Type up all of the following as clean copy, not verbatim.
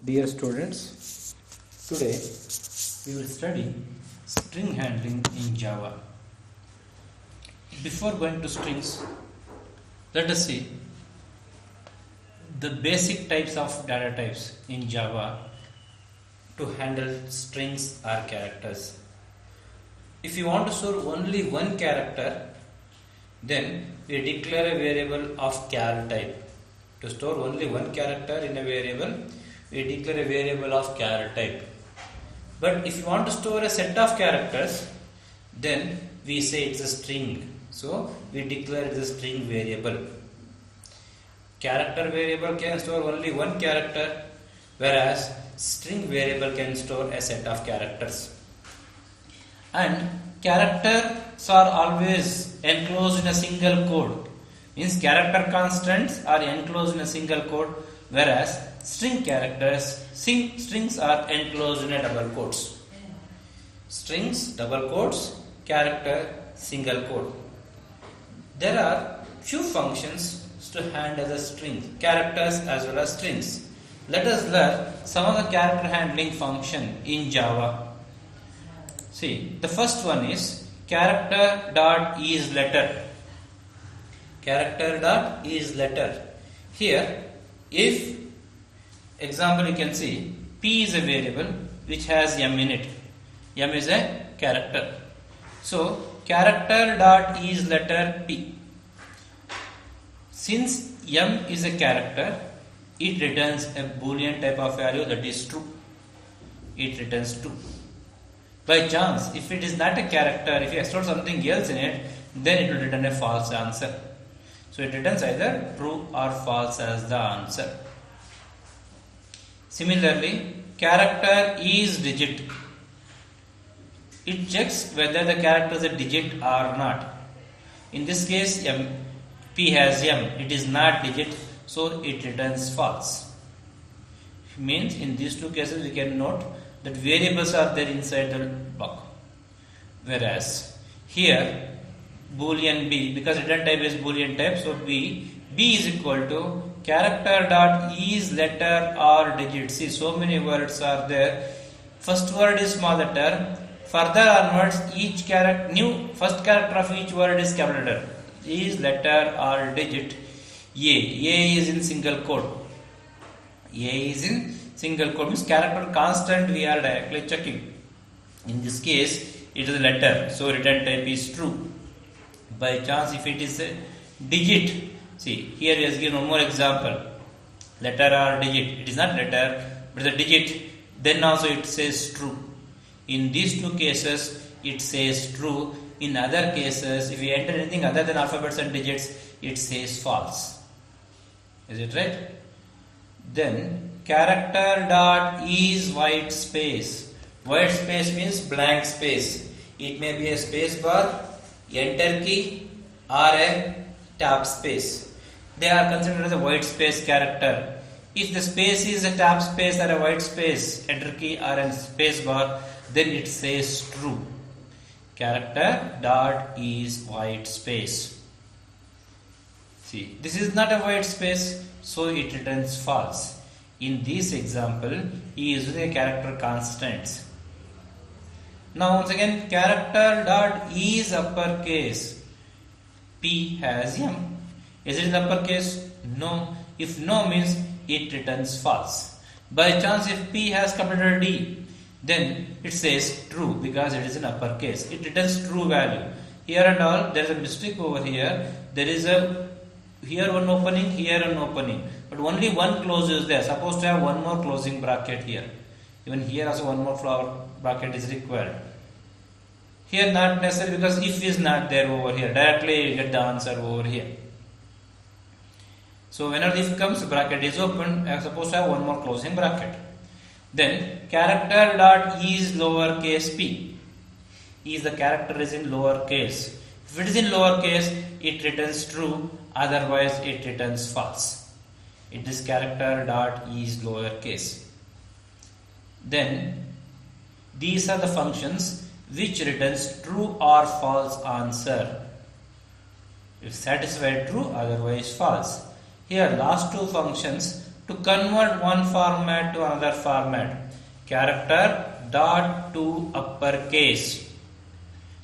Dear students, today we will study string handling in Java. Before going to strings, let us see the basic types of data types in Java to handle strings or characters. If you want to store only one character, then we declare a variable of char type. To store only one character in a variable, we declare a variable of char type. But if you want to store a set of characters, then we say it's a string. So we declare it as a string variable. Character variable can store only one character, whereas string variable can store a set of characters. And characters are always enclosed in a single code. Means character constants are enclosed in a single code, whereas strings are enclosed in a double quotes. Strings double quotes, character single quote. There are few functions to handle the strings, characters as well as strings. Let us learn some of the character handling function in Java. See, the first one is character.isLetter. Character.isLetter. Here, if example you can see p is a variable which has m in it. M is a character. So character.isLetter p. Since m is a character, it returns a boolean type of value that is true. It returns true. By chance, if it is not a character, if you extract something else in it, then it will return a false answer. So it returns either true or false as the answer. Similarly, character is digit. It checks whether the character is a digit or not. In this case, p has m. It is not digit, so it returns false. Means in these two cases we can note that variables are there inside the block. Whereas here boolean b, because return type is boolean type, so b is equal to character.isLetter or digit. See, so many words are there. First word is small letter. Further onwards, each first character of each word is capital letter. Is letter or digit. A is in single quote. A is in single quote means character constant we are directly checking. In this case, it is a letter, so return type is true. By chance, if it is a digit, see here he has given one more example. Letter or digit. It is not letter, but the digit. Then also it says true. In these two cases, it says true. In other cases, if you enter anything other than alphabets and digits, it says false. Is it right? Then character.is white space. White space means blank space. It may be a space bar, enter key, or a tab space. They are considered as a white space character. If the space is a tab space or a white space, enter key or a space bar, then it says true. Character.is white space. See, this is not a white space, so it returns false. In this example, he is using a character constants. Now once again, character.is uppercase. P has m. Is it in uppercase? No. If no means it returns false. By chance, if P has capital D, then it says true because it is in uppercase. It returns true value. Here and all, there is a mistake over here. There is here one opening, here an opening. But only one close is there. Supposed to have one more closing bracket here. Even here also one more bracket is required. Here not necessary because if is not there over here. Directly you get the answer over here. So whenever if comes, bracket is open. I am supposed to have one more closing bracket. Then character.is lowercase p. Is the character is in lowercase. If it is in lowercase, it returns true. Otherwise, it returns false. It is character.is lowercase. Then these are the functions which returns true or false answer. If satisfied true, otherwise false. Here last two functions to convert one format to another format. Character dot to uppercase.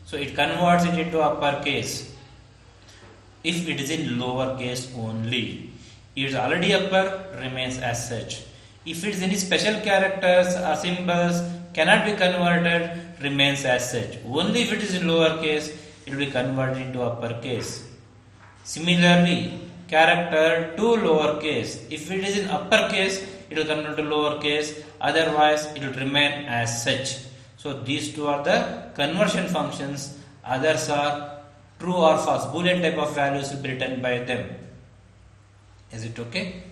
So it converts it into uppercase. If it is in lowercase only, if it is already upper, remains as such. If it is any special characters or symbols cannot be converted, remains as such. Only if it is in lowercase, it will be converted into uppercase. Similarly, character to lowercase. If it is in uppercase, it will convert to lowercase. Otherwise, it will remain as such. So these two are the conversion functions. Others are true or false. Boolean type of values will be written by them. Is it okay?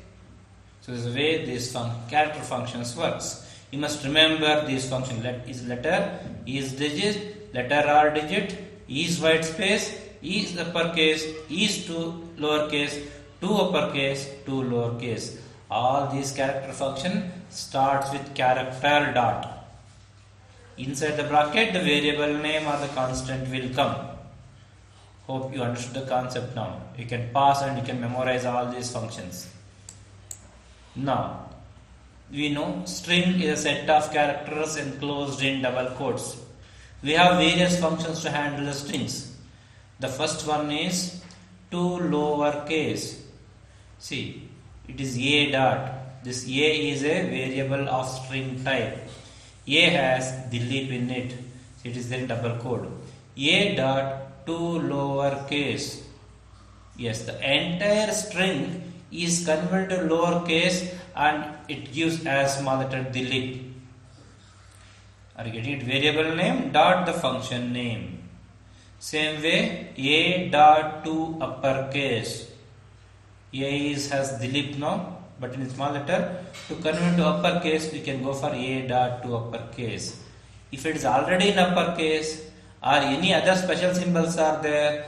So this is the way these character functions works. You must remember these functions. Is letter, is digit, letter or digit, is white space, is uppercase, is to lowercase, to uppercase, to lowercase. All these character function starts with character dot. Inside the bracket, the variable name or the constant will come. Hope you understood the concept now. You can pause and you can memorize all these functions. Now, we know string is a set of characters enclosed in double quotes. We have various functions to handle the strings. The first one is to lowercase. See, it is a dot. This a is a variable of string type. A has Dilip in it. It is in double quote. A dot to lowercase. Yes, the entire string is converted to lowercase and it gives as small letter Dilip. Are you getting it? Variable name dot the function name. Same way, a dot to uppercase. A has Dilip now, but in small letter. To convert to uppercase, we can go for a dot to uppercase. If it is already in uppercase or any other special symbols are there,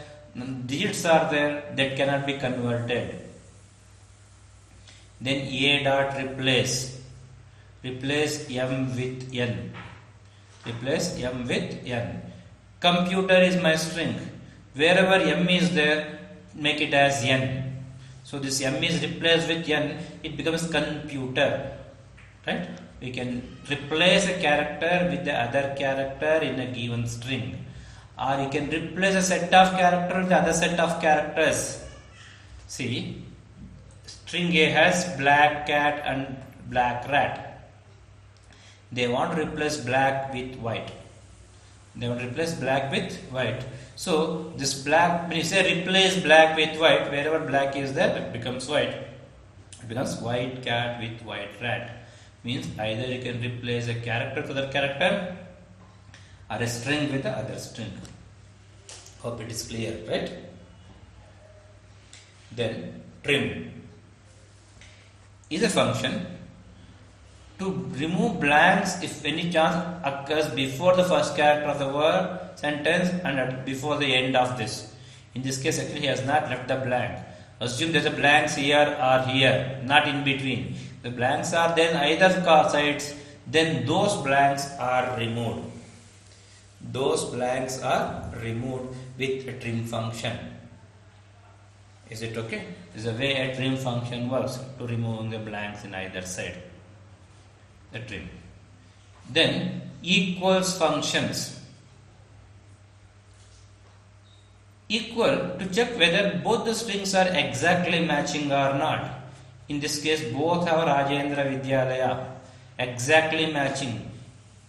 digits are there, that cannot be converted. Then a dot replace m with n. Replace m with n. Computer is my string. Wherever m is there, make it as n. So this m is replaced with n, it becomes computer. Right? We can replace a character with the other character in a given string. Or you can replace a set of characters with the other set of characters. See, string A has black cat and black rat. They want to replace black with white. They want to replace black with white. So this black, when you say replace black with white, wherever black is there, it becomes white. It becomes white cat with white rat. Means either you can replace a character with other character or a string with the other string. Hope it is clear, right? Then trim is a function to remove blanks if any chance occurs before the first character of the word, sentence and before the end of this. In this case, actually he has not left the blank. Assume there is a blanks here or here, not in between. The blanks are then either sides, then those blanks are removed. Those blanks are removed with a trim function. Is it okay? This is the way a trim function works, to removing the blanks in either side. The trim. Then equals functions. Equal to check whether both the strings are exactly matching or not. In this case, both have Rajendra Vidyalaya. Exactly matching.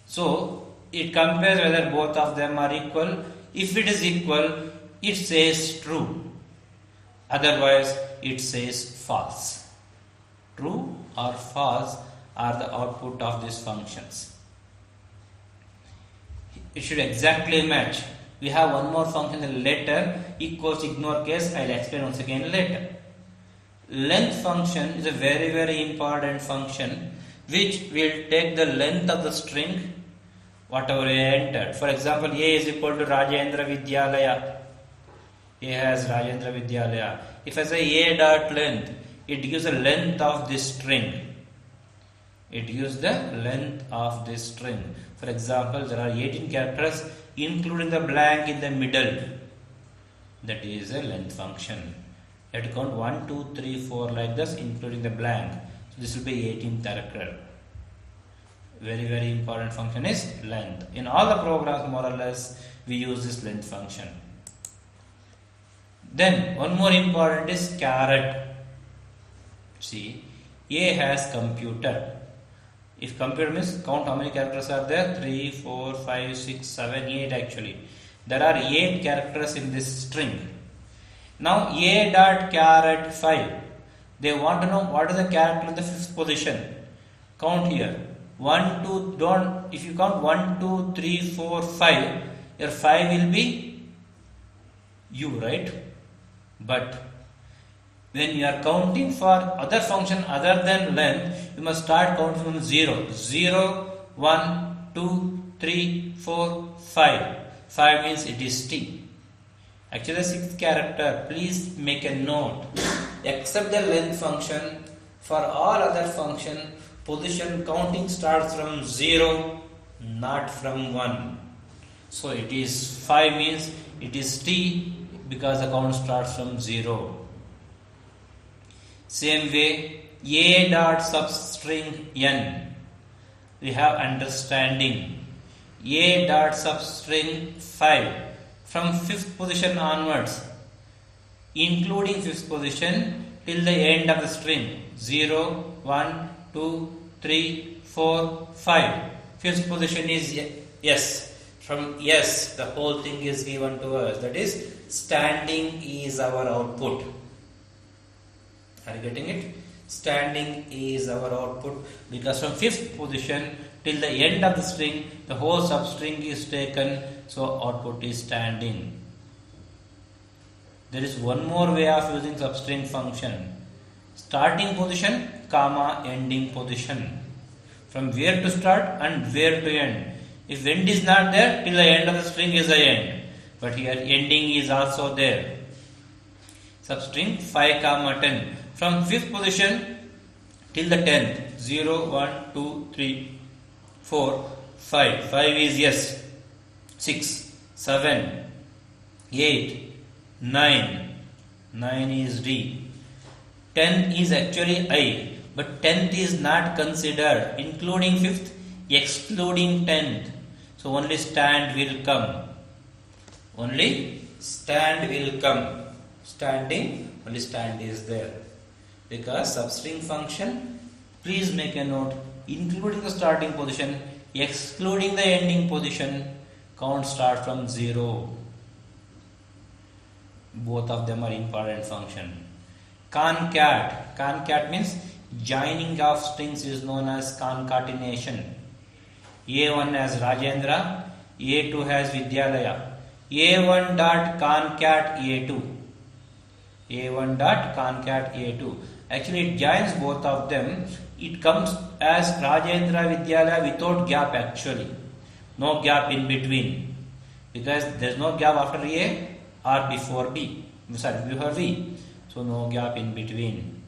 So it compares whether both of them are equal. If it is equal, it says true. Otherwise, it says false. True or false are the output of these functions. It should exactly match. We have one more function later, equals ignore case. I will explain once again later. Length function is a very, very important function which will take the length of the string whatever we entered. For example, A is equal to Rajendra Vidyalaya. A has Rajendra Vidyalaya. If I say A dot length, it gives the length of this string. It gives the length of this string. For example, there are 18 characters including the blank in the middle. That is a length function. You have to count 1, 2, 3, 4 like this, including the blank. This will be 18th character. Very important function is length. In all the programs, more or less, we use this length function. Then one more important is caret. See, A has computer. If computer means count how many characters are there? 3, 4, 5, 6, 7, 8 actually. There are 8 characters in this string. Now A dot caret 5. They want to know what is the character in the 5th position. Count here. 1, 2, don't, if you count 1, 2, 3, 4, 5, your 5 will be U, right? But when you are counting for other function other than length, you must start counting from 0. 0, 1, 2, 3, 4, 5. 5 means it is T. Actually, the 6th character, please make a note. Except the length function, for all other function, position counting starts from 0, not from 1. So it is 5 means it is T because the count starts from 0. Same way, A dot substring N. We have understanding. A dot substring 5. From 5th position onwards, including 5th position till the end of the string. 0, 1, 2, 3, 4, 5. 5th position is S. From S, the whole thing is given to us. That is, standing is our output. Are you getting it? Standing is our output because from 5th position till the end of the string, the whole substring is taken, so output is standing. There is one more way of using substring function. Starting position, comma, ending position. From where to start and where to end. If end is not there, till the end of the string is the end. But here ending is also there. Substring 5, comma 10. From 5th position till the 10th. 0, 1, 2, 3, 4, 5. 5 is yes. 6, 7, 8, 9. 9 is D. 10 is actually I. But 10th is not considered. Including 5th, excluding 10th. So only stand will come. Only stand will come. Standing, only stand is there. Because substring function, please make a note, including the starting position, excluding the ending position, count start from 0. Both of them are important function. Concat. Concat means joining of strings is known as concatenation. A1 has Rajendra, A2 has Vidyalaya. A1 dot concat A2. A1 dot concat A2. Actually, it joins both of them. It comes as Rajendra Vidyalaya without gap actually. No gap in between. Because there is no gap after A or before B. Sorry, before V. So no gap in between.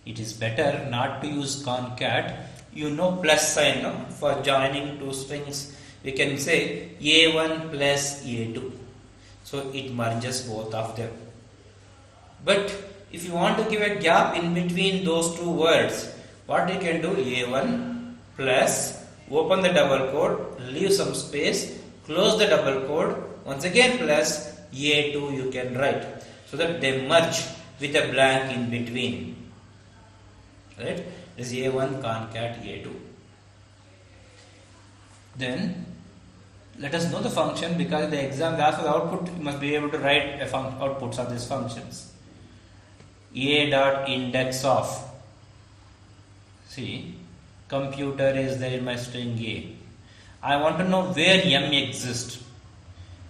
It is better not to use concat. You know plus sign, no? For joining two strings. We can say A1 plus A2. So it merges both of them. But if you want to give a gap in between those two words, what you can do? A1 plus, open the double quote, leave some space, close the double quote, once again plus A2 you can write. So that they merge with a blank in between. Right? This is A1 concat A2. Then let us know the function, because the exam asks for the output, you must be able to write outputs of these functions. A dot index of, see, computer is there in my string A. I want to know where M exists.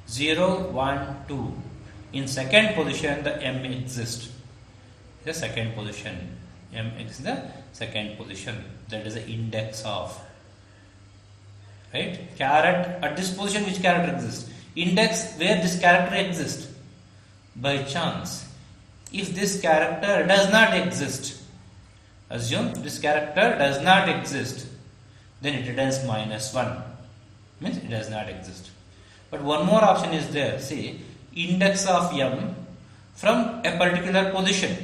0, 1, 2. In second position the M exists. The second position. M is the second position. That is the index of. Right? Caret, at this position which character exists? Index where this character exists. By chance. If this character does not exist, assume this character does not exist, then it returns -1. Means it does not exist. But one more option is there. See, index of M from a particular position.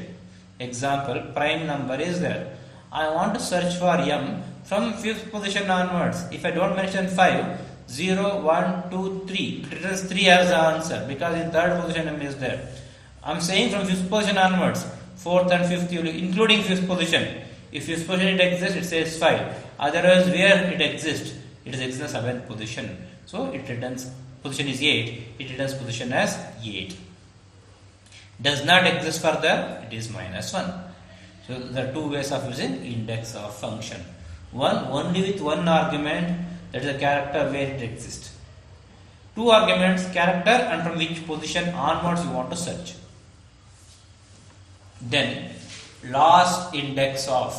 Example, prime number is there. I want to search for m from 5th position onwards. If I don't mention 5, 0, 1, 2, 3. It returns 3 as the answer because in 3rd position m is there. I'm saying from 5th position onwards, 4th and 5th, including 5th position. If 5th position it exists, it says 5. Otherwise, where it exists, it is in the 7th position. So it returns position is 8. It returns position as 8. Does not exist further, it is minus 1. So there are two ways of using index of function. One only with one argument, that is a character where it exists. Two arguments, character and from which position onwards you want to search. Then last index of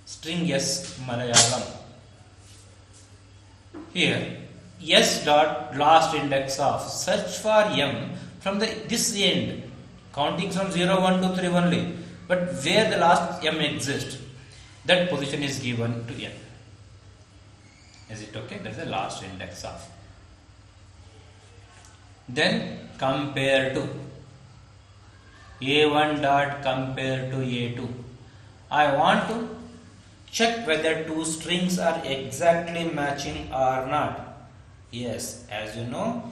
string S Malayalam. Here S dot last index of search for m from this end, counting from 0, 1, 2, 3 only, but where the last m exists, that position is given to n. Is it okay? That is the last index of. Then compare to a1 dot compare to a2. I want to check whether two strings are exactly matching or not. Yes, as you know,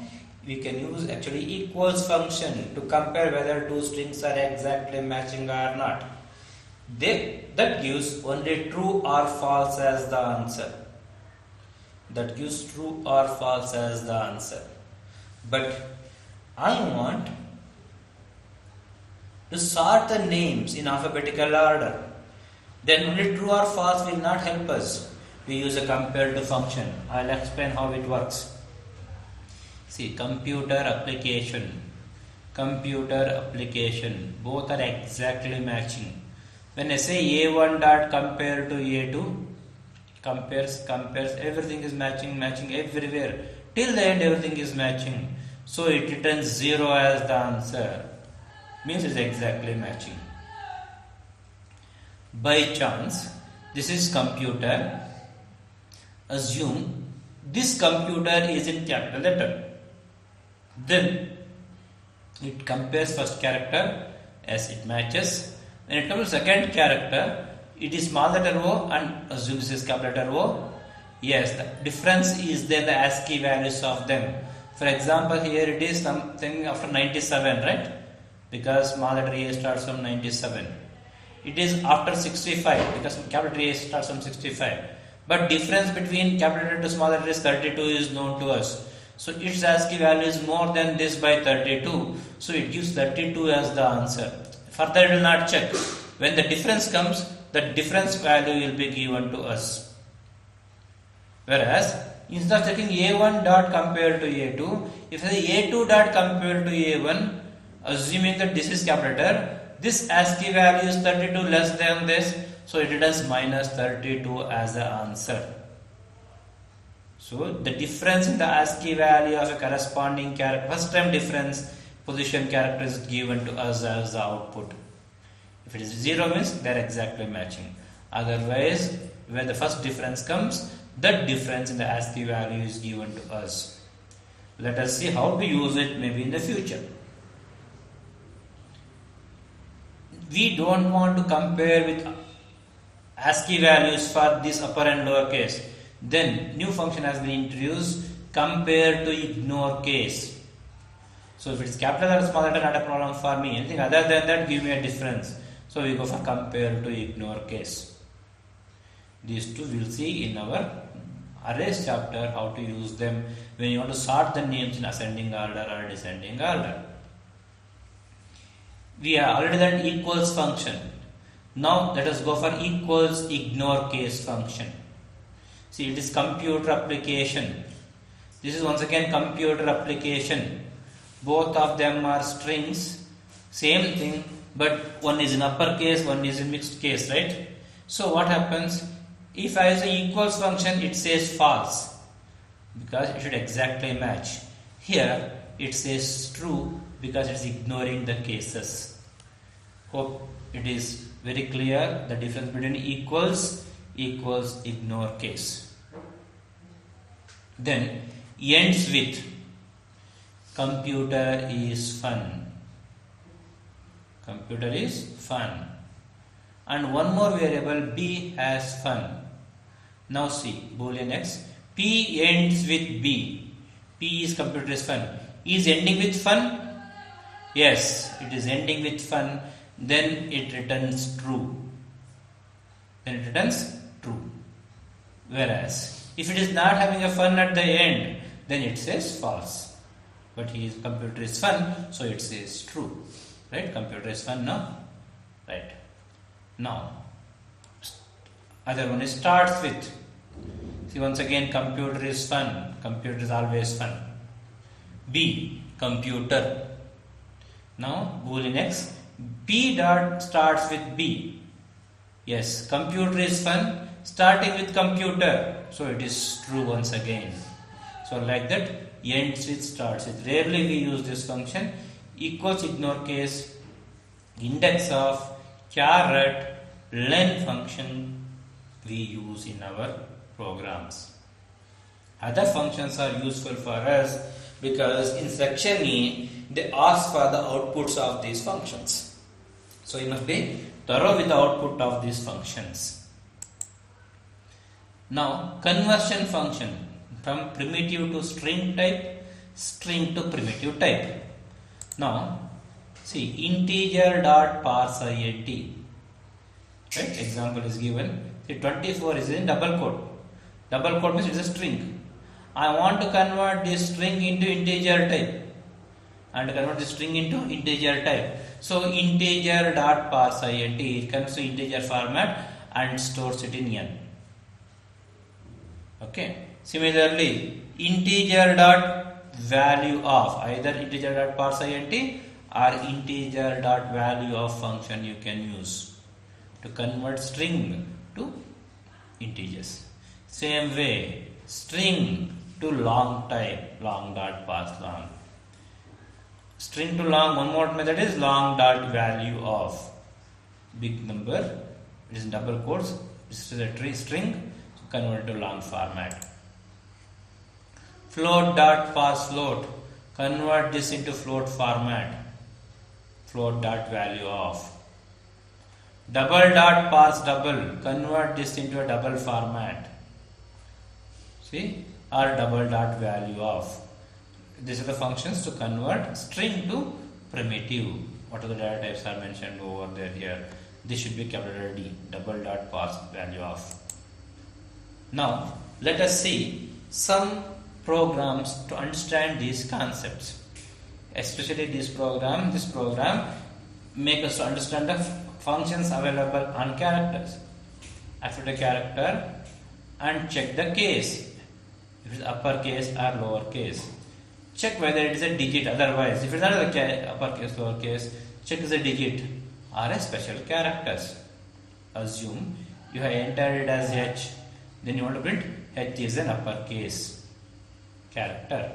we can use actually equals function to compare whether two strings are exactly matching or not. That gives only true or false as the answer. That gives true or false as the answer. But I want to sort the names in alphabetical order. Then only true or false will not help us. We use a compare to function. I'll explain how it works. See, computer application, both are exactly matching. When I say a1 dot compare to a2, compares, everything is matching everywhere. Till the end everything is matching. So it returns 0 as the answer. Means it's exactly matching. By chance, this is computer. Assume this computer is in capital letter. Then it compares first character as it matches. When it comes to second character, it is small letter O and assume this is capital letter O. Yes, the difference is there, the ASCII values of them. For example, here it is something after 97, right? Because small letter A starts from 97. It is after 65 because capital A starts from 65. But difference between capital letter to small letter is 32 is known to us. So its ASCII value is more than this by 32. So it gives 32 as the answer. Further it will not check. When the difference comes, the difference value will be given to us. Whereas, instead of checking a1 dot compare to a2, if I say a2 dot compare to a1, assuming that this is capital letter, this ASCII value is 32 less than this, so it returns minus 32 as the answer. So the difference in the ASCII value of a corresponding character, first time difference, position character is given to us as the output. If it is 0 means they are exactly matching. Otherwise, where the first difference comes, that difference in the ASCII value is given to us. Let us see how to use it maybe in the future. We don't want to compare with ASCII values for this upper and lower case. Then new function has been introduced, compare to ignore case. So if it's capital or small letter, not a problem for me. Anything other than that, give me a difference. So we go for compare to ignore case. These two we'll see in our arrays chapter how to use them when you want to sort the names in ascending order or descending order. We have already done equals function. Now let us go for equals ignore case function. See, it is computer application. This is once again computer application. Both of them are strings. Same thing, but one is in uppercase, one is in mixed case, right? So what happens? If I use an equals function, it says false because it should exactly match. Here it says true because it's ignoring the cases. Hope it is very clear the difference between equals ignore case. Then ends with computer is fun. Computer is fun. And one more variable B has fun. Now see Boolean X. P ends with B. P is computer is fun. Is ending with fun? Yes, it is ending with fun. Then it returns true. Whereas if it is not having a fun at the end, then it says false. But his computer is fun, so it says true. Right? Computer is fun now. Right. Now, other one is starts with. See, once again, computer is fun. Computer is always fun. B, computer. Now, Boolean X. P dot starts with B. Yes, computer is fun. Starting with computer. So, it is true once again. So, like that, ends with starts with. Rarely we use this function. Equals ignore case. Index of caret len function we use in our programs. Other functions are useful for us because in section E they ask for the outputs of these functions. So you must be thorough with the output of these functions. Now conversion function from primitive to string type, string to primitive type. Now see integer dot parse int. Right? Example is given. See 24 is in double quote. Double quote means it is a string. I want to convert this string into integer type. And convert this string into integer type. So integer dot parse int, it comes to integer format and stores it in n. Okay. Similarly, integer dot value of either integer dot parse int or integer dot value of function you can use to convert string to integers. Same way, string to long type, long dot parse long. String to long, one more method is long dot value of big number. It is in double quotes. This is a tree string, so convert to long format. Float dot parse float, convert this into float format. Float dot value of. Double dot parse double, convert this into a double format. See, or double dot value of. These are the functions to convert string to primitive. What are the data types are mentioned over there here? This should be capital D, double dot parse value of. Now, let us see some programs to understand these concepts. Especially this program make us understand the functions available on characters. After the character and check the case. If it is uppercase or lowercase. Check whether it is a digit. Otherwise, if it is not uppercase, lowercase, check is a digit or a special characters. Assume you have entered it as H. Then you want to print H is an uppercase character.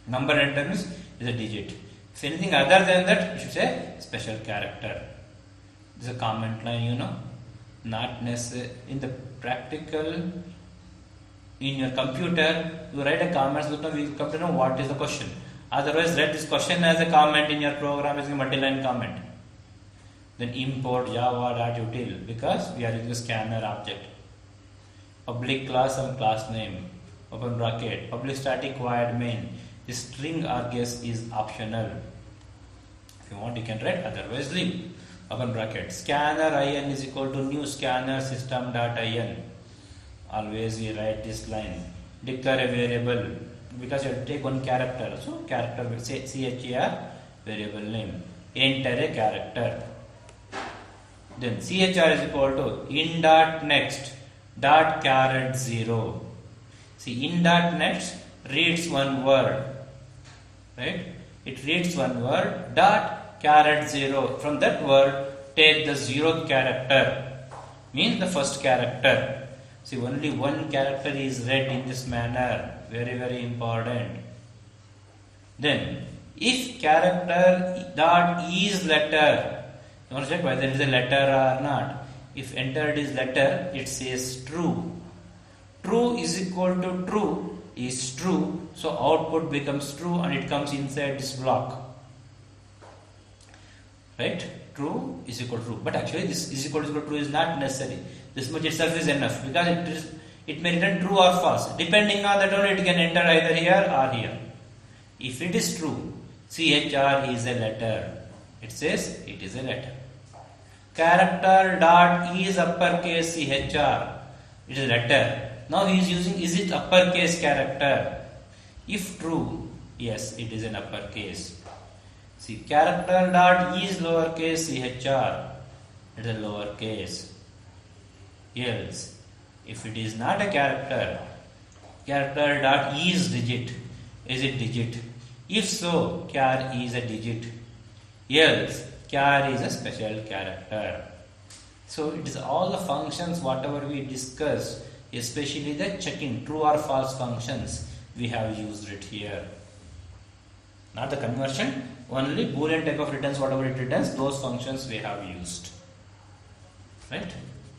Number entered is a digit. If anything other than that, you should say special character. This is a comment line, you know. Not necessary. In the practical, in your computer, you write a comment so that we come to know what is the question. Otherwise, write this question as a comment in your program as a multi-line comment. Then import java.util because we are using a scanner object. Public class and class name. Open bracket. Public static void main. The string or guess is optional. If you want, you can write. Otherwise, leave. Open bracket. Scanner in is equal to new scanner system.in. Always we write this line. Declare a variable because you have to take one character. So character will say CHR variable name. Enter a character. Then CHR is equal to in dot next dot caret 0. See, in dot next reads one word. Right? It reads one word dot caret 0. From that word take the 0th character. Means the first character. See, only one character is read in this manner. Very, very important. Then, if character dot is letter, you want to check whether it is a letter or not. If entered is letter, it says true. True is equal to true is true. So, output becomes true and it comes inside this block. right? True is equal to true, but actually this is equal to true is not necessary. This much itself is enough because it may return true or false. Depending on that only it can enter either here or here. If it is true, CHR is a letter. It says it is a letter. Character dot is uppercase CHR. It is a letter. Now he is using, is it uppercase character? If true, yes, it is an uppercase. See, character dot is lowercase CHR. It is a lowercase. Else, if it is not a character, character dot is digit. Is it digit? If so, char is a digit. Else, char is a special character. So it is all the functions whatever we discussed, especially the checking true or false functions, we have used it here. Not the conversion, only Boolean type of returns, whatever it returns, those functions we have used. Right?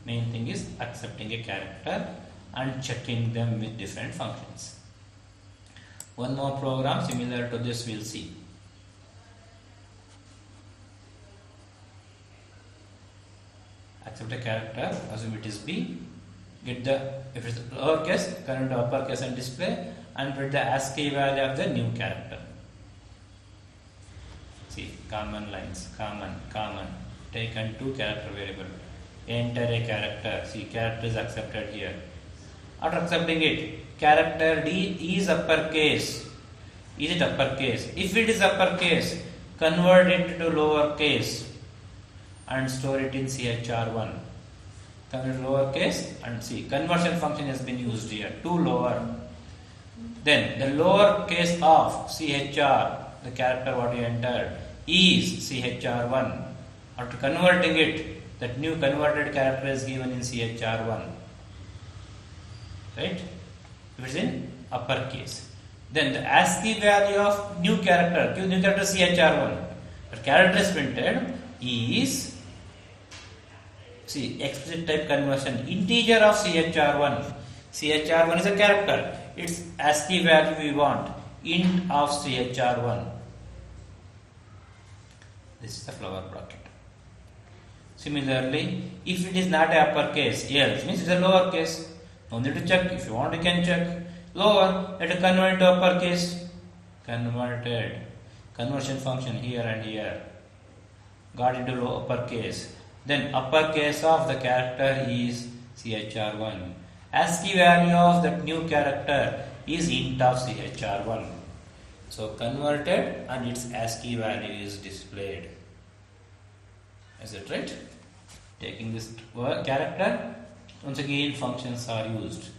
Main thing is accepting a character and checking them with different functions. One more program similar to this we'll see. Accept a character, assume it is B, get the, if it's lowercase, current to uppercase and display, and put the ASCII value of the new character. See, common lines, common, taken two character variable, enter a character, see character is accepted here. After accepting it, character D is uppercase. Is it uppercase? If it is uppercase, convert it to lowercase and store it in CHR1. Convert it to lowercase and see, conversion function has been used here, to lower. Then the lowercase of CHR, the character what you entered, is CHR1. After converting it, that new converted character is given in CHR1. Right? If it is in uppercase. Then the ASCII value of new character CHR1. The character is printed is, see, explicit type conversion, integer of CHR1. CHR1 is a character. Its ASCII value we want, int of CHR1. This is the flower bracket. Similarly, if it is not a uppercase, else means it is a lowercase. No need to check. If you want, you can check. Lower, let it convert to uppercase. Converted. Conversion function here and here. Got into uppercase. Then uppercase of the character is CHR1. ASCII value of that new character is int of CHR1. So converted and its ASCII value is displayed. Is it right? Taking this character, once again functions are used.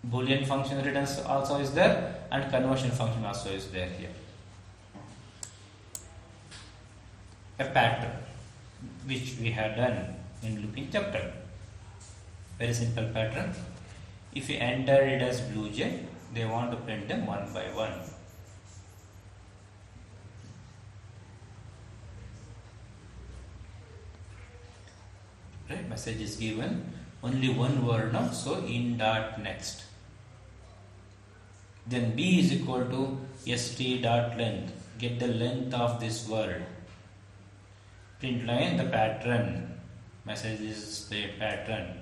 Boolean function returns also is there and conversion function also is there here. A pattern which we have done in looping chapter. Very simple pattern. If you enter it as Blue Jay, they want to print them one by one. Right? Message is given, only one word now, so in dot next. Then B is equal to st dot length. Get the length of this word. Print line the pattern. Message is the pattern.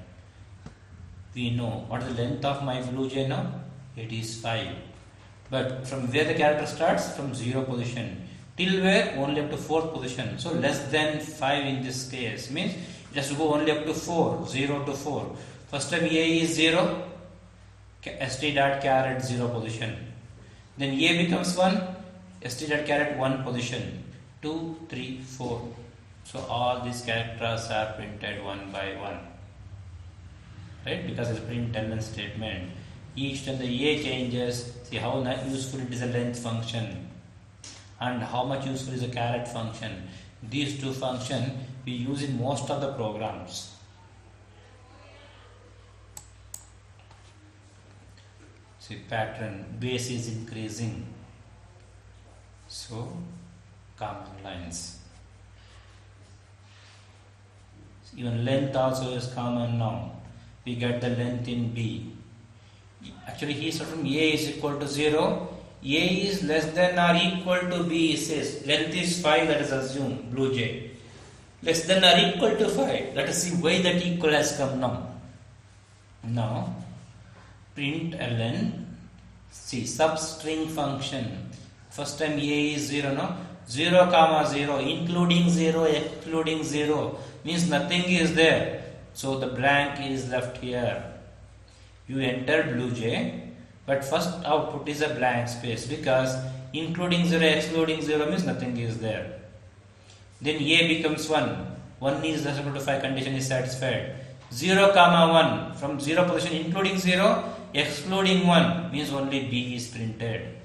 We know what is the length of my Blue Jay now? It is 5. But from where the character starts? From 0 position. Till where? Only up to 4th position. So less than 5 in this case. Means it has to go only up to 4. 0 to 4. First time A is 0. st dot char at 0 position. Then A becomes 1. st dot char at 1 position. 2, 3, 4. So all these characters are printed one by one. Right? Because it's a print ln statement. Each time the A changes, see how useful it is a length function and how much useful is a caret function. These two functions we use in most of the programs. See pattern, base is increasing. So common lines. Even length also is common now. We get the length in B. Actually, he said from A is equal to 0, A is less than or equal to B, says length is 5, let us assume blue J. Less than or equal to 5, let us see why that equal has come now. Now, print ln, see substring function. First time A is 0, no? 0 comma 0, including 0, excluding 0, means nothing is there. So the blank is left here. You enter blue J, but first output is a blank space because including 0, excluding 0 means nothing is there. Then A becomes 1. 1 is less equal to 5, condition is satisfied. 0 comma 1, from 0 position including 0, excluding 1 means only B is printed.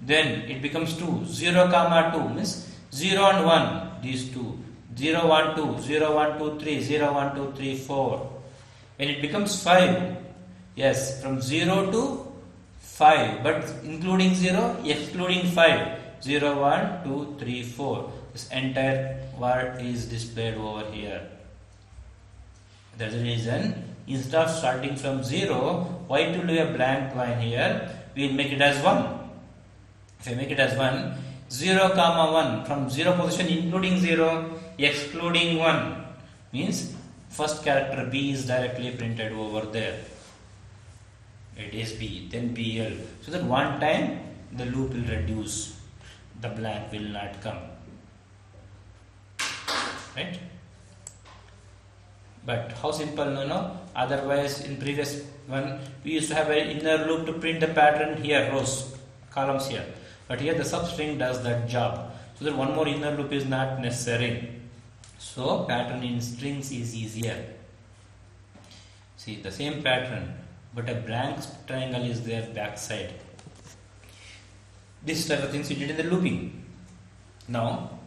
Then it becomes 2. 0 comma 2 means 0 and 1, these two. 0, 1, 2, 0, 1, 2, 3, 0, 1, 2, 3, 4. When it becomes 5, yes, from 0 to 5, but including 0, excluding 5. 0, 1, 2, 3, 4. This entire word is displayed over here. That's the reason, instead of starting from 0, why to leave a blank line here? We will make it as 1. If I make it as 1, 0 comma 1, from 0 position including 0, excluding 1, means first character B is directly printed over there. It is B, then BL. So that one time the loop will reduce, the blank will not come. Right? But how simple, no? Otherwise, in previous one, we used to have an inner loop to print the pattern here, rows, columns here. But here the substring does that job. So that one more inner loop is not necessary. So pattern in strings is easier. See, the same pattern, but a blank triangle is there backside. This type of things we did in the looping. Now,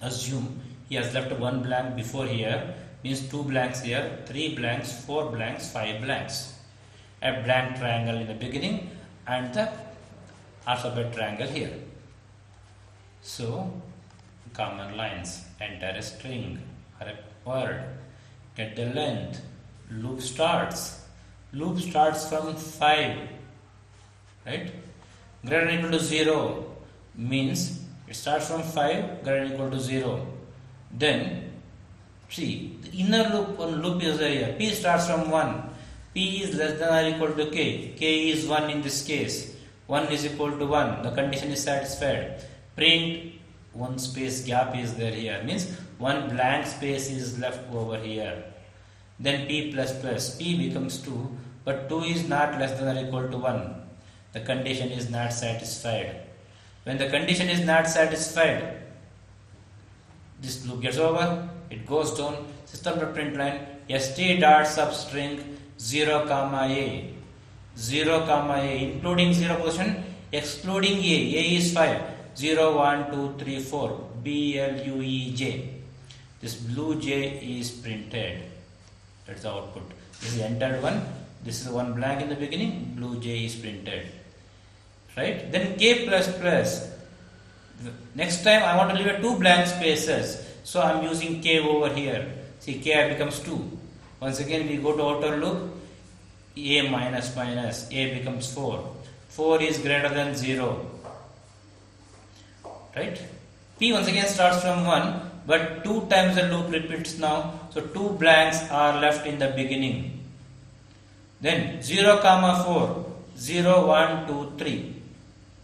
assume he has left one blank before here, means 2 blanks here, 3 blanks, 4 blanks, 5 blanks. A blank triangle in the beginning and the alphabet triangle here. So, common lines, enter a string or a word, get the length, loop starts. Loop starts from 5, right? Greater than or equal to 0 means it starts from 5, greater than or equal to 0. Then, see, the inner loop, one loop is here. P starts from 1. P is less than or equal to K. K is 1 in this case. 1 is equal to 1. The condition is satisfied. Print, one space gap is there here. Means one blank space is left over here. Then P plus plus. P becomes 2. But 2 is not less than or equal to 1. The condition is not satisfied. When the condition is not satisfied, this loop gets over. It goes down. System.println st dot substring 0 comma a. 0 comma a, including 0 position, excluding a. A is 5. 0, 1, 2, 3, 4. B, L, U, E, J. This blue J is printed. That's the output. This is the entered one. This is one blank in the beginning. Blue J is printed. Right? Then K plus plus. Next time I want to leave 2 blank spaces. So I am using K over here. See, K becomes 2. Once again we go to outer loop. A minus minus. A becomes 4. 4 is greater than 0. Right? P once again starts from 1. But 2 times the loop repeats now. So 2 blanks are left in the beginning. Then 0 comma 4. 0, 1, 2, 3.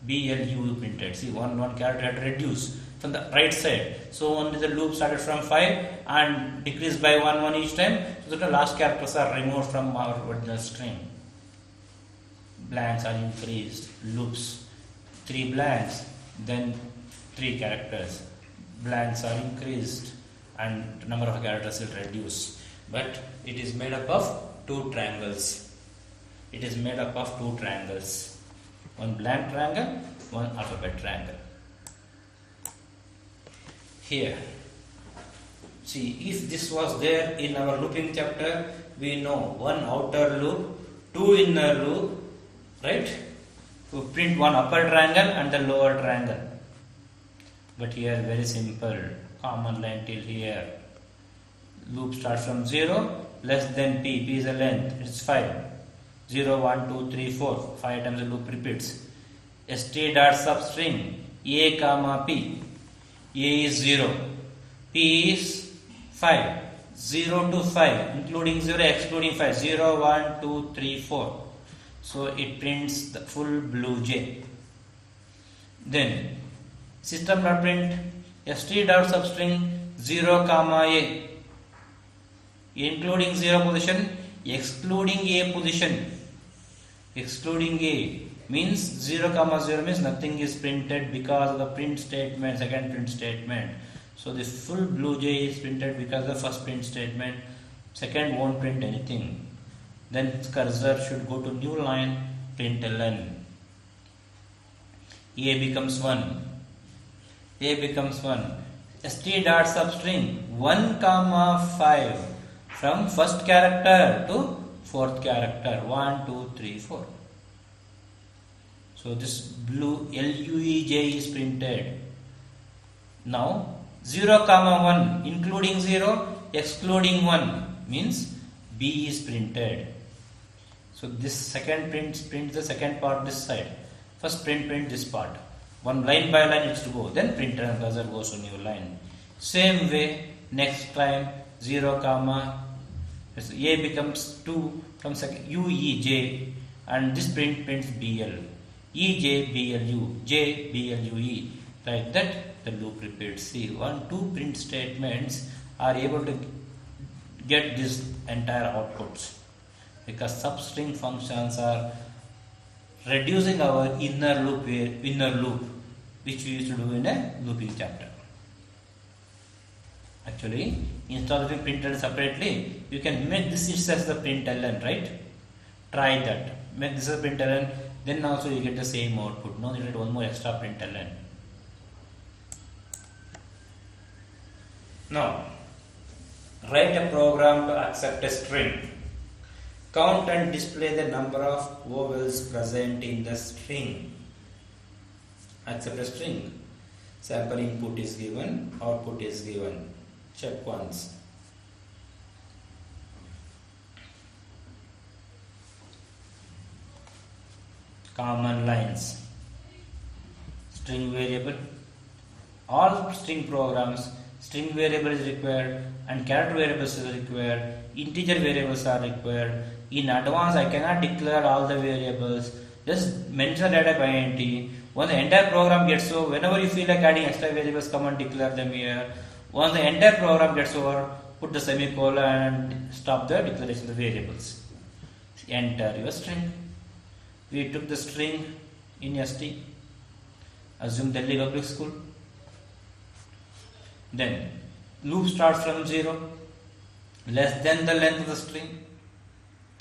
B, L, U printed. See, one character had reduced from the right side. So only the loop started from 5 and decreased by 1 each time. So that the last characters are removed from our original string. Blanks are increased. Loops. 3 blanks. Then 3 characters. Blanks are increased and number of characters will reduce. But it is made up of 2 triangles. It is made up of 2 triangles. One blank triangle, one alphabet triangle. Here, see, if this was there in our looping chapter, we know 1 outer loop, 2 inner loop, right? To print 1 upper triangle and the lower triangle. But here, very simple, common line till here. Loop starts from 0, less than P. P is the length, it's 5. 0, 1, 2, 3, 4. 5 times the loop repeats. st dot substring a comma p. A is 0, p is 5, 0 to 5 including 0 excluding 5, 0 1 2 3 4. So it prints the full blue jay. Then system dot print st dot substring 0 comma a, including 0 position, excluding a position. Excluding a means 0 comma 0 means nothing is printed because of the print statement, second print statement. So this full blue jay is printed because the first print statement, second won't print anything. Then cursor should go to new line, println. A becomes 1. A becomes 1. st dot substring 1 comma 5 from first character to fourth character, 1 2 3 4. So this blue LUEJ is printed. Now 0 comma 1 including 0 excluding 1 means B is printed. So this second print the second part this side. First print this part. One line by line it's to go. Then printer and cursor goes to new line. Same way next time 0 comma A becomes 2 from second UEJ and this prints BL. EJ BLU J BLUE. Like that the loop repeats. See, 1 2 print statements are able to get this entire outputs because substring functions are reducing our inner loop which we used to do in a looping chapter. Actually, instead of being printed separately, you can make this as the println, right? Try that. Make this as println, then also you get the same output. No need one more extra println. Now, write a program to accept a string. Count and display the number of vowels present in the string. Accept a string. Sample input is given, output is given. Check once. Common lines. String variable. All string programs, string variable is required and character variables is required. Integer variables are required. In advance, I cannot declare all the variables. Just mention that by int. Once the entire program gets over, whenever you feel like adding extra variables, come and declare them here. Once the entire program gets over, put the semicolon and stop the declaration of the variables. Enter your string. We took the string in ST. Assume Delhi Public School. Then loop starts from 0, less than the length of the string.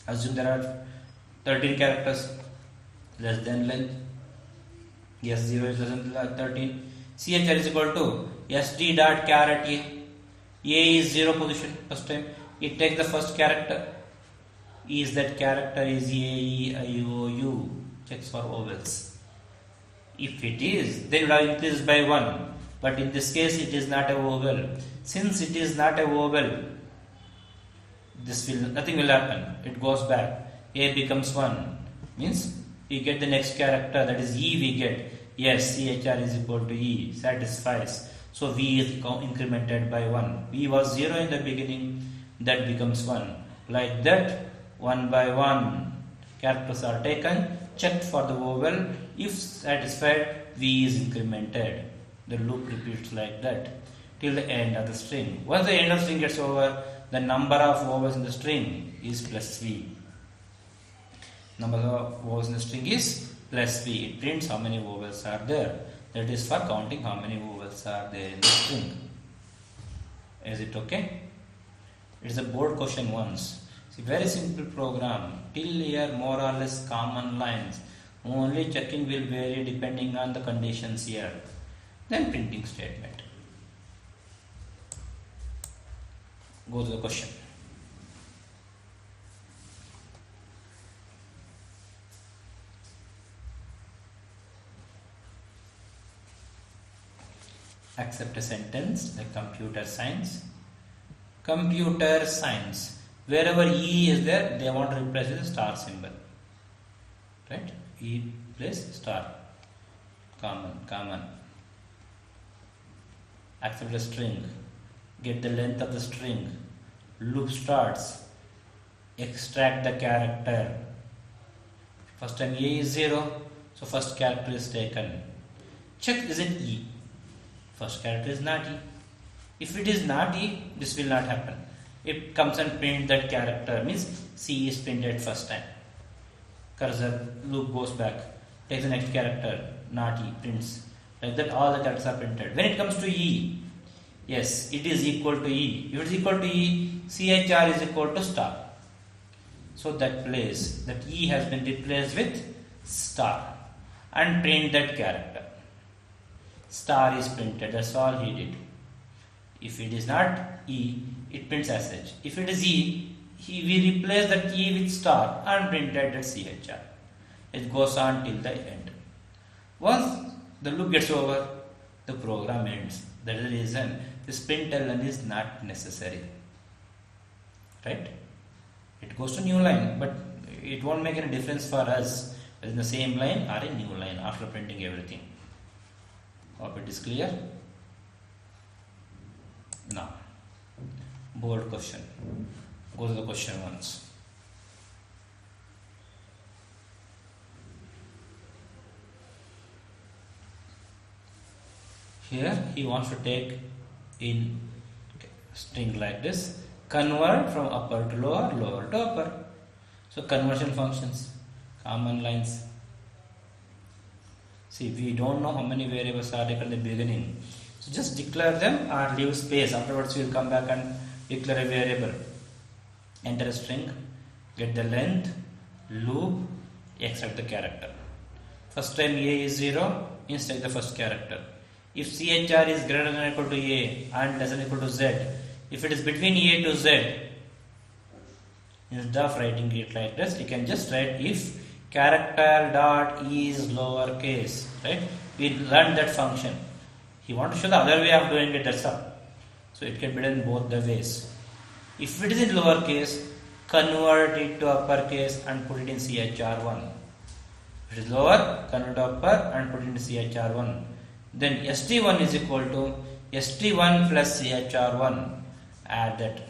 Assume there are 13 characters, less than length. Yes, 0 is less than 13. CHR is equal to SD dot caret A. A is 0 position first time. It takes the first character. Is that character is A, E, I, O, U. Checks for vowels. If it is, then it will increase by 1. But in this case, it is not a vowel. Since it is not a vowel, nothing will happen. It goes back. A becomes 1. Means we get the next character, that is E we get. Yes, CHR is equal to E. Satisfies. So V is incremented by 1. V was 0 in the beginning. That becomes 1. Like that, 1 by 1 characters are taken. Checked for the vowel. If satisfied, V is incremented. The loop repeats like that till the end of the string. Once the end of the string gets over, the number of vowels in the string is plus V. Number of vowels in the string is plus V. It prints how many vowels are there. That is for counting how many vowels are there in the string. Is it okay? It's a board question once. It's a very simple program. Till here more or less common lines. Only checking will vary depending on the conditions here. Then printing statement. Go to the question. Accept a sentence like computer science. Computer science. Wherever E is there, they want to replace with a star symbol. Right? E place star. common. Accept the string, get the length of the string, loop starts, extract the character. First time A is 0, so first character is taken. Check, is it E? First character is not E. If it is not E, this will not happen. It comes and print that character, means C is printed first time. Cursor, loop goes back, takes the next character, not E, prints. Like that all the characters are printed. When it comes to E, yes, it is equal to E. If it is equal to E, CHR is equal to star. So that place, that E has been replaced with star and print that character. Star is printed, that's all he did. If it is not E, it prints as such. If it is E, we replace that E with star and printed that CHR. It goes on till the end. Once the loop gets over, the program ends. That is the reason this println is not necessary. Right? It goes to new line, but it won't make any difference for us whether in the same line or a new line after printing everything. Hope it is clear. Now, board question. Go to the question once. Here he wants to take in string like this, convert from upper to lower, lower to upper. So conversion functions, common lines. See, we don't know how many variables are there in the beginning. So just declare them or leave space. Afterwards we will come back and declare a variable. Enter a string, get the length, loop, extract the character. First time A is 0, insert the first character. If CHR is greater than or equal to A and less than or equal to Z, if it is between A to Z, instead of writing it like this, you can just write if character dot is lowercase. Right? We learned that function. He wants to show the other way of doing it, that's all. So it can be done both the ways. If it is in lowercase, convert it to uppercase and put it in CHR1. If it is lower, convert to upper and put it in CHR1. Then ST1 is equal to ST1 plus CHR1. Add that.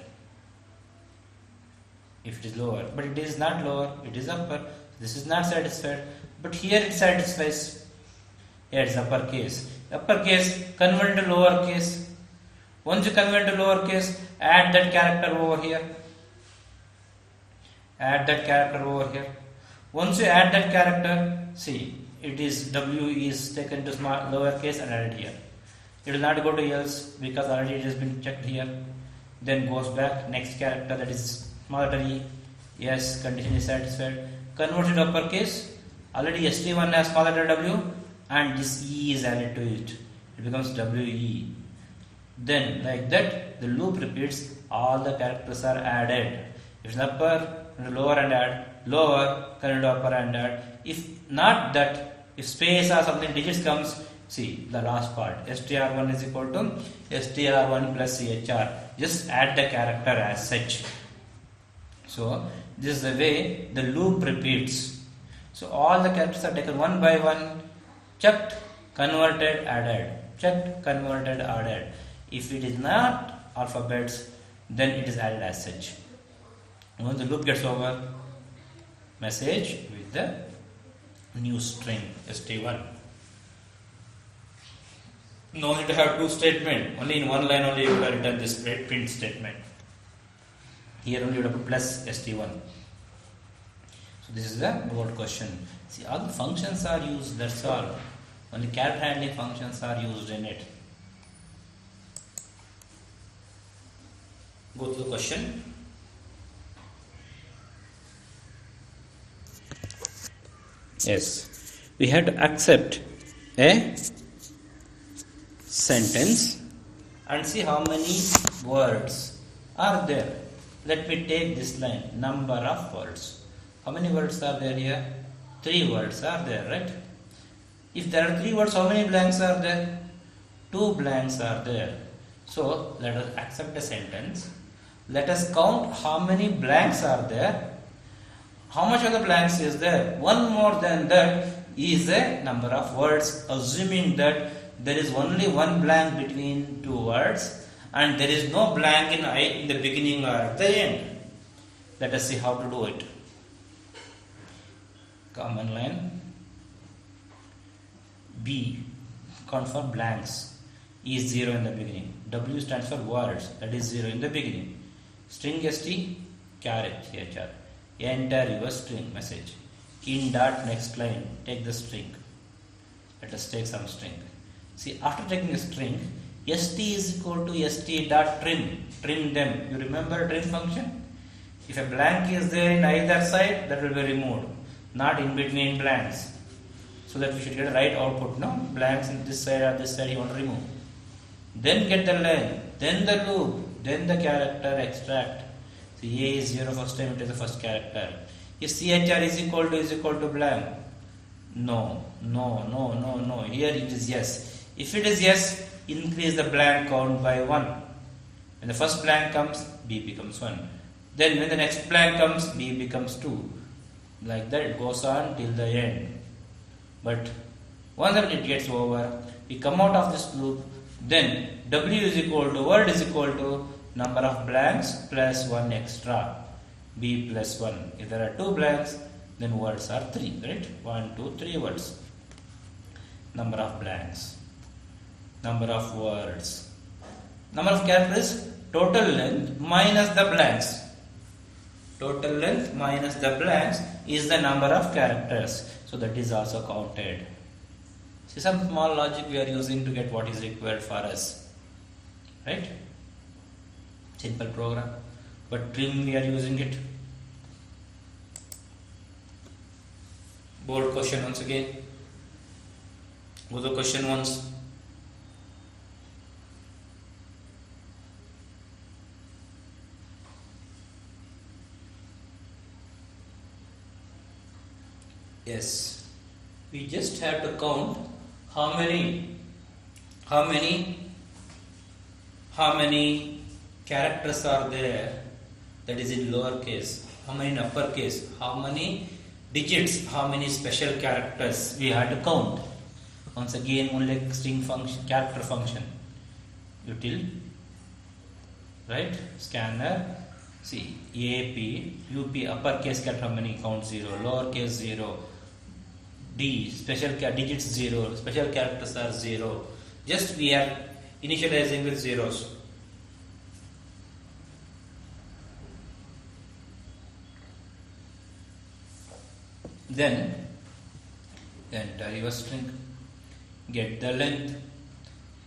If it is lower, but it is not lower, it is upper. This is not satisfied, but here it satisfies. Here it is uppercase. Uppercase, convert to lowercase. Once you convert to lowercase, add that character over here. Add that character over here. Once you add that character, see, it is W is taken to small lowercase and added here. It will not go to else because already it has been checked here. Then goes back, next character that is small letter E. Yes, condition is satisfied. Convert it to uppercase. Already ST1 has small letter W and this E is added to it. It becomes WE. Then like that the loop repeats, all the characters are added. If it's upper, lower and add, lower, convert to upper and add. If not that, if space or something digits comes, see the last part, str1 is equal to str1 plus chr. Just add the character as such. So this is the way the loop repeats. So all the characters are taken one by one, checked, converted, added, checked, converted, added. If it is not alphabets, then it is added as such. Once the loop gets over, message with the new string st1. No need to have two statements. Only in one line only you have written this print statement. Here only you have to put plus st1. So this is the board question. See, all the functions are used, that's all. Only character handling functions are used in it. Go to the question. Yes, we have to accept a sentence and see how many words are there. Let me take this line, number of words. How many words are there here? 3 words are there, right? If there are 3 words, how many blanks are there? 2 blanks are there. So let us accept a sentence. Let us count how many blanks are there. How much of the blanks is there? One more than that, is the number of words, assuming that there is only one blank between two words and there is no blank in the beginning or at the end. Let us see how to do it. Common line. B, count for blanks, is 0 in the beginning. W stands for words, that is 0 in the beginning. String st, caret, chr. Enter your string message. In dot next line, take the string. Let us take some string. See, after taking a string, st is equal to st dot trim. Trim them. You remember trim function? If a blank is there in either side, that will be removed. Not in between blanks. So that we should get a right output. No? Blanks in this side or this side you want to remove. Then get the length. Then the loop. Then the character extract. See, A is 0 first time, it is the first character. If chr is equal to blank. No. Here it is yes. If it is yes, increase the blank count by 1. When the first blank comes, B becomes 1. Then when the next blank comes, B becomes 2. Like that it goes on till the end. But once that it gets over, we come out of this loop, then W is equal to, word is equal to number of blanks plus 1 extra. B plus 1. If there are 2 blanks, then words are 3, right? 1, 2, 3 words. Number of blanks. Number of words. Number of characters, total length minus the blanks. Total length minus the blanks is the number of characters. So that is also counted. See, some small logic we are using to get what is required for us. Right? Simple program. But trim we are using it. Board question once again. Go to the question once. Yes, we just have to count how many characters are there, that is in lowercase, how many in uppercase, how many digits, how many special characters we have to count. Once again, only string function, character function, util, right? Scanner. See, AP, UP, uppercase character, how many count 0, lowercase 0, D, special digits 0, special characters are 0. Just we are initializing with zeros. Then enter your string, get the length,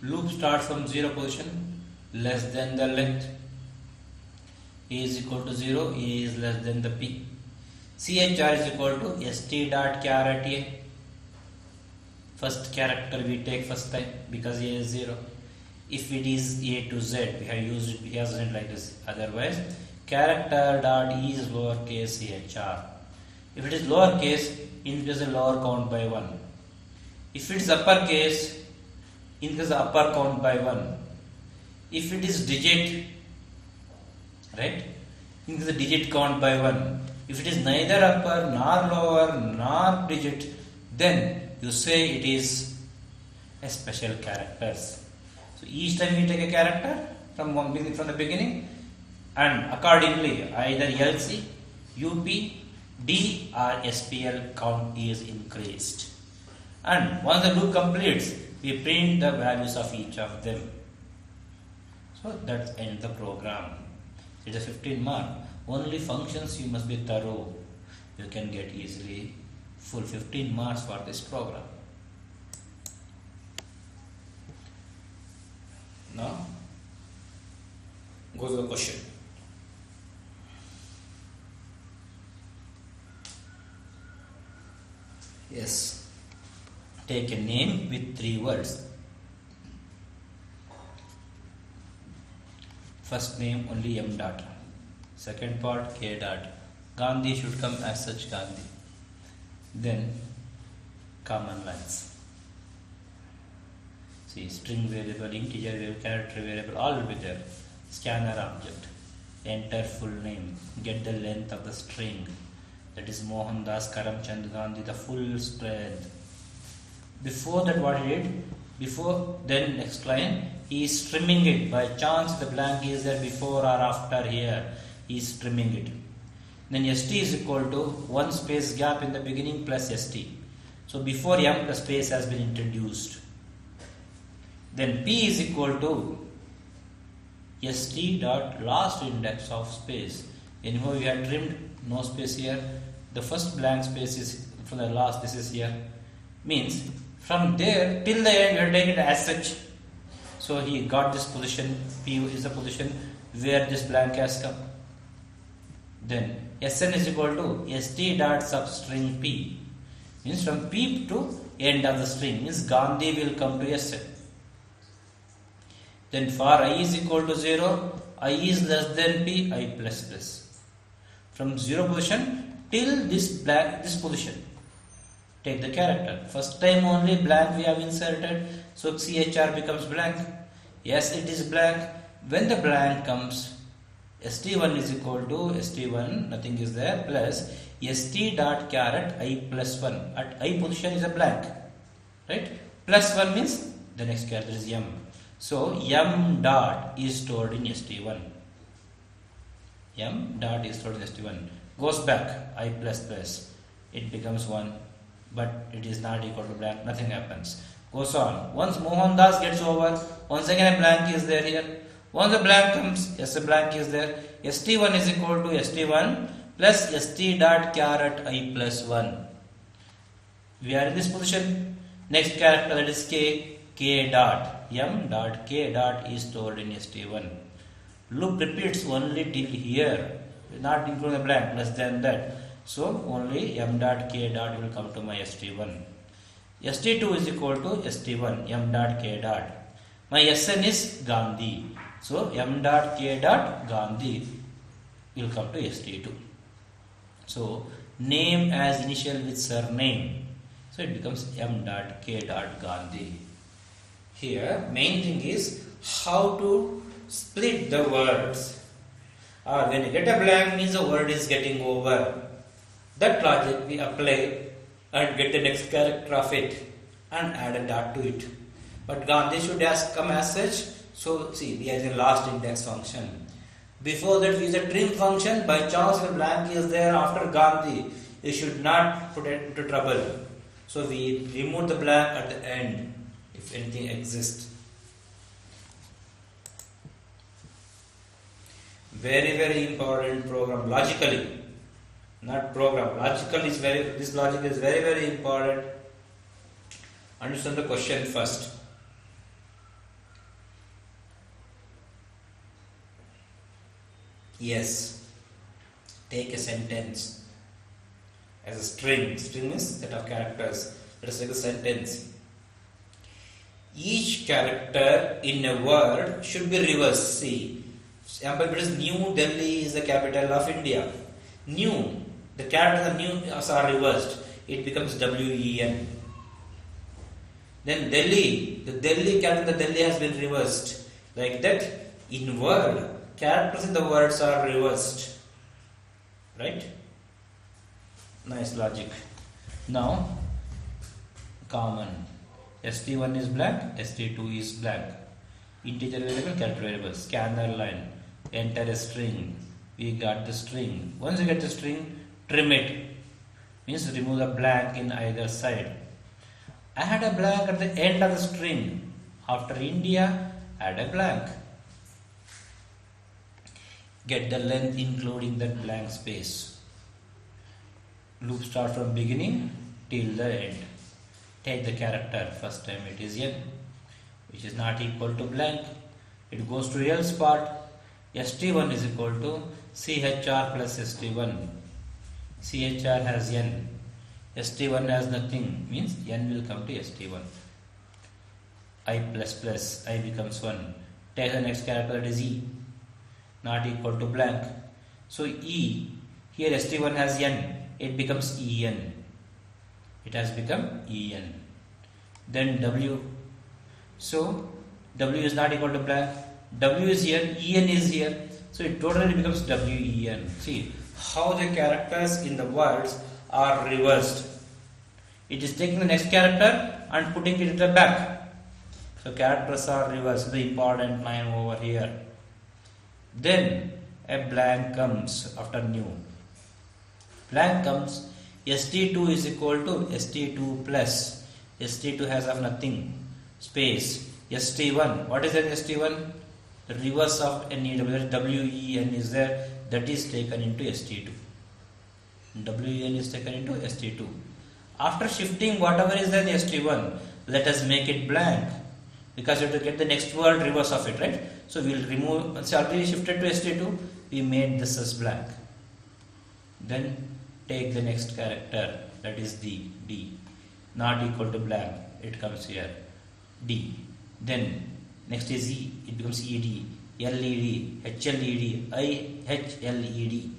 loop starts from 0 position, less than the length. A is equal to 0, A is less than the P. Chr is equal to st dot caret A. First character we take first time because A is 0. If it is A to Z, we have used it, we have done it like this. Otherwise, character dot E is lowercase chr. If it is lowercase, increase the lower count by 1. If it is uppercase, increase the upper count by 1. If it is digit, right, increase the digit count by 1. If it is neither upper nor lower nor digit, then you say it is a special characters. So each time you take a character from the beginning, and accordingly either LC, UP, D or SPL count is increased. And once the loop completes, we print the values of each of them. So that's end the program. It is a 15 mark. Only functions you must be thorough. You can get easily full 15 marks for this program. Now, go to the question. Yes. Take a name with 3 words. First name only M dot. Second part K dot. Gandhi should come as such Gandhi. Then common lines. See, string variable, integer variable, character variable, all will be there. Scanner object. Enter full name. Get the length of the string. That is Mohandas Karamchand Gandhi, the full strength. Before that, what he did? Before, then next line, he is trimming it. By chance, the blank is there before or after here. He is trimming it. Then st is equal to one space gap in the beginning plus st. So before m, the space has been introduced. Then p is equal to st dot last index of space. Anyhow, we have trimmed, no space here. The first blank space is from the last, this is here. Means from there till the end, we have taken it as such. So he got this position, p is the position where this blank has come. Then Sn is equal to st dot substring p. Means from p to end of the string. Means Gandhi will come to Sn. Then for I is equal to 0, I is less than p, I plus plus. From 0 position till this position. Take the character. First time only blank we have inserted. So CHR becomes blank. Yes, it is blank. When the blank comes, st1 is equal to st1, nothing is there, plus st dot caret I plus 1. At I position is a blank. Right? Plus 1 means the next character is m. So m dot is stored in st1. M dot is stored in st1. Goes back, I plus plus. It becomes 1. But it is not equal to blank, nothing happens. Goes on. Once Mohandas gets over, once again a blank is there here. Once the blank comes, yes, a blank is there. st1 is equal to st1 plus st dot caret I plus 1. We are in this position. Next character, that is k dot. M dot k dot is stored in st1. Loop repeats only till here, not including the blank, less than that. So only m dot k dot will come to my st1. st2 is equal to st1, m dot k dot. My Sn is Gandhi. So m dot k dot Gandhi will come to st2. So name as initial with surname. So it becomes m dot k dot Gandhi. Here main thing is how to split the words. When you get a blank means the word is getting over. That logic we apply and get the next character of it and add a dot to it. But Gandhi should come as such. So see, we have a last index function. Before that we use a trim function. By chance the blank is there after Gandhi, you should not put it into trouble. So we remove the blank at the end if anything exists. Very, very important program logically. Not program. This logic is very, very important. Understand the question first. Yes. Take a sentence as a string. String is set of characters. Let us take a sentence. Each character in a word should be reversed. See, example, it is New Delhi is the capital of India. New. The characters of new are reversed. It becomes WEN. Then Delhi. The Delhi character, the Delhi has been reversed. Like that, in word, characters in the words are reversed. Right? Nice logic. Now, common. st1 is blank, st2 is blank. Integer variable, character variable. Scanner line. Enter a string. We got the string. Once you get the string, trim it. Means remove the blank in either side. Add a blank at the end of the string. After India, add a blank. Get the length including that blank space. Loop start from beginning till the end. Take the character. First time it is n, which is not equal to blank. It goes to else part. st1 is equal to chr plus st1. CHR has n. st1 has nothing, means n will come to st1. I plus plus, I becomes 1. Take the next character, that is e. Not equal to blank. So e, here st1 has n, it becomes en. It has become en. Then w. So w is not equal to blank. W is here, en is here. So it totally becomes wen. See how the characters in the words are reversed. It is taking the next character and putting it in the back. So characters are reversed. The important line over here. Then a blank comes after new. Blank comes. ST2 is equal to ST2 plus. ST2 has of nothing. Space. ST1. What is that ST1? The reverse of NEW. WEN is there. That is taken into ST2. WEN is taken into ST2. After shifting whatever is there in ST1, let us make it blank. Because you have to get the next word reverse of it, right? So we will remove, it's already shifted to ST2, we made this as blank. Then take the next character, that is D. Not equal to blank, it comes here. D. Then next is E, it becomes ED, LED, HLED, IHLED.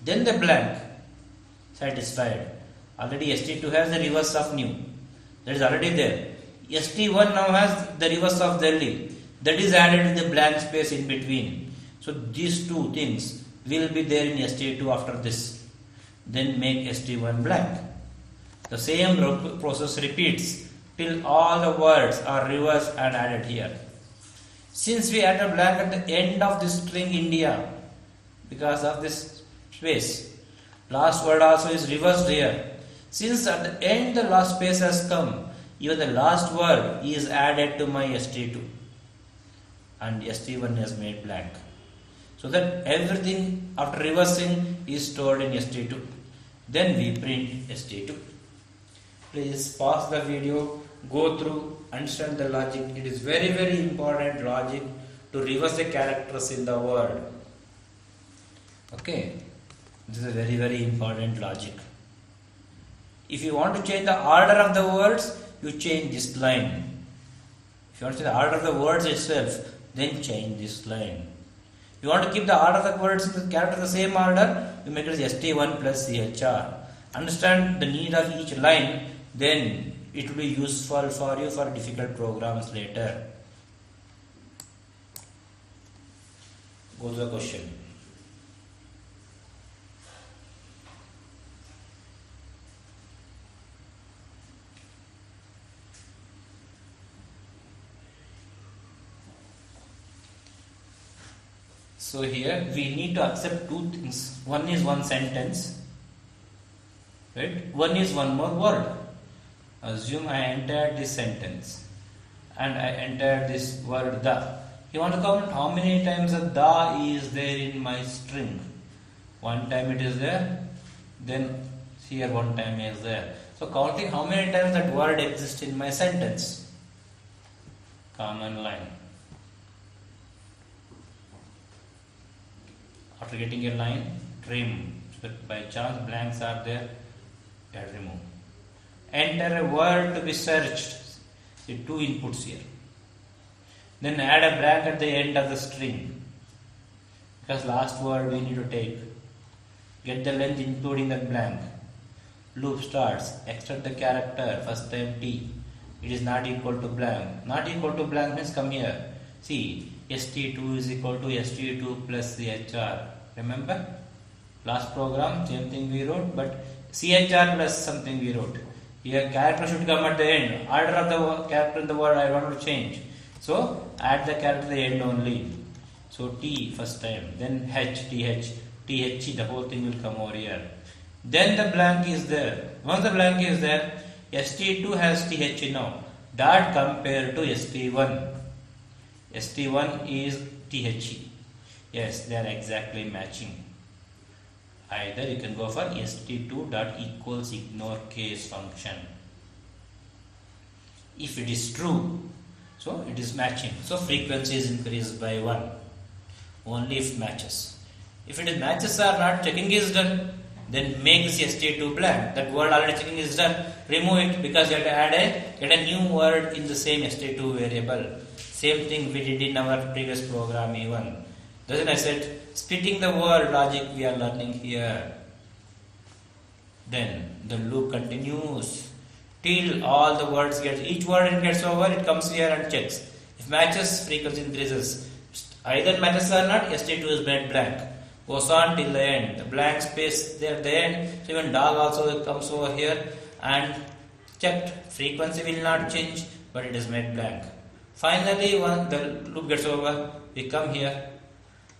Then the blank, satisfied. Already ST2 has the reverse of new. That is already there. ST1 now has the reverse of the LE. That is added in the blank space in between. So these two things will be there in ST2 after this. Then make ST1 blank. The same process repeats till all the words are reversed and added here. Since we add a blank at the end of this string India, because of this space, last word also is reversed here. Since at the end the last space has come, even the last word is added to my ST2 and ST1 is made blank. So that everything after reversing is stored in ST2. Then we print ST2. Please pause the video, go through, understand the logic. It is very, very important logic to reverse the characters in the word. Okay, this is a very, very important logic. If you want to change the order of the words, you change this line. If you want to change the order of the words itself, then change this line. If you want to keep the order of the words in the character the same order, you make it as ST1 plus CHR. Understand the need of each line, then it will be useful for you for difficult programs later. Go to the question. So here we need to accept two things. One is one sentence, right? One is one more word. Assume I entered this sentence and I entered this word the. You want to count how many times the is there in my string? One time it is there, then here one time is there. So counting how many times that word exists in my sentence. Common line. After getting a line, trim. So by chance blanks are there, you have to remove. Enter a word to be searched. See, two inputs here. Then add a blank at the end of the string. Because last word we need to take. Get the length including that blank. Loop starts. Extract the character. First time T. It is not equal to blank. Not equal to blank means come here. See, ST2 is equal to ST2 plus CHR. Remember? Last program, same thing we wrote, but CHR plus something we wrote. Here character should come at the end. Order of the character in the word I want to change. So add the character at the end only. So T first time, then H, TH, TH, the whole thing will come over here. Then the blank is there. Once the blank is there, ST2 has TH now. That compared to ST1. ST1 is THE. Yes, they are exactly matching. Either you can go for ST2 dot equals ignore case function. If it is true, so it is matching. So frequency is increased by 1. Only if matches. If it is matches are not, checking is done. Then make this ST2 blank. That word already checking is done. Remove it because you have to get a new word in the same ST2 variable. Same thing we did in our previous program even. Doesn't I said splitting the word logic we are learning here. Then the loop continues till all the words each word gets over, it comes here and checks. If matches, frequency increases. Either matches or not, ST2 is made blank. Goes on till the end. The blank space there at the end. So even dog also comes over here and checked, frequency will not change, but it is made blank. Finally, when the loop gets over, we come here.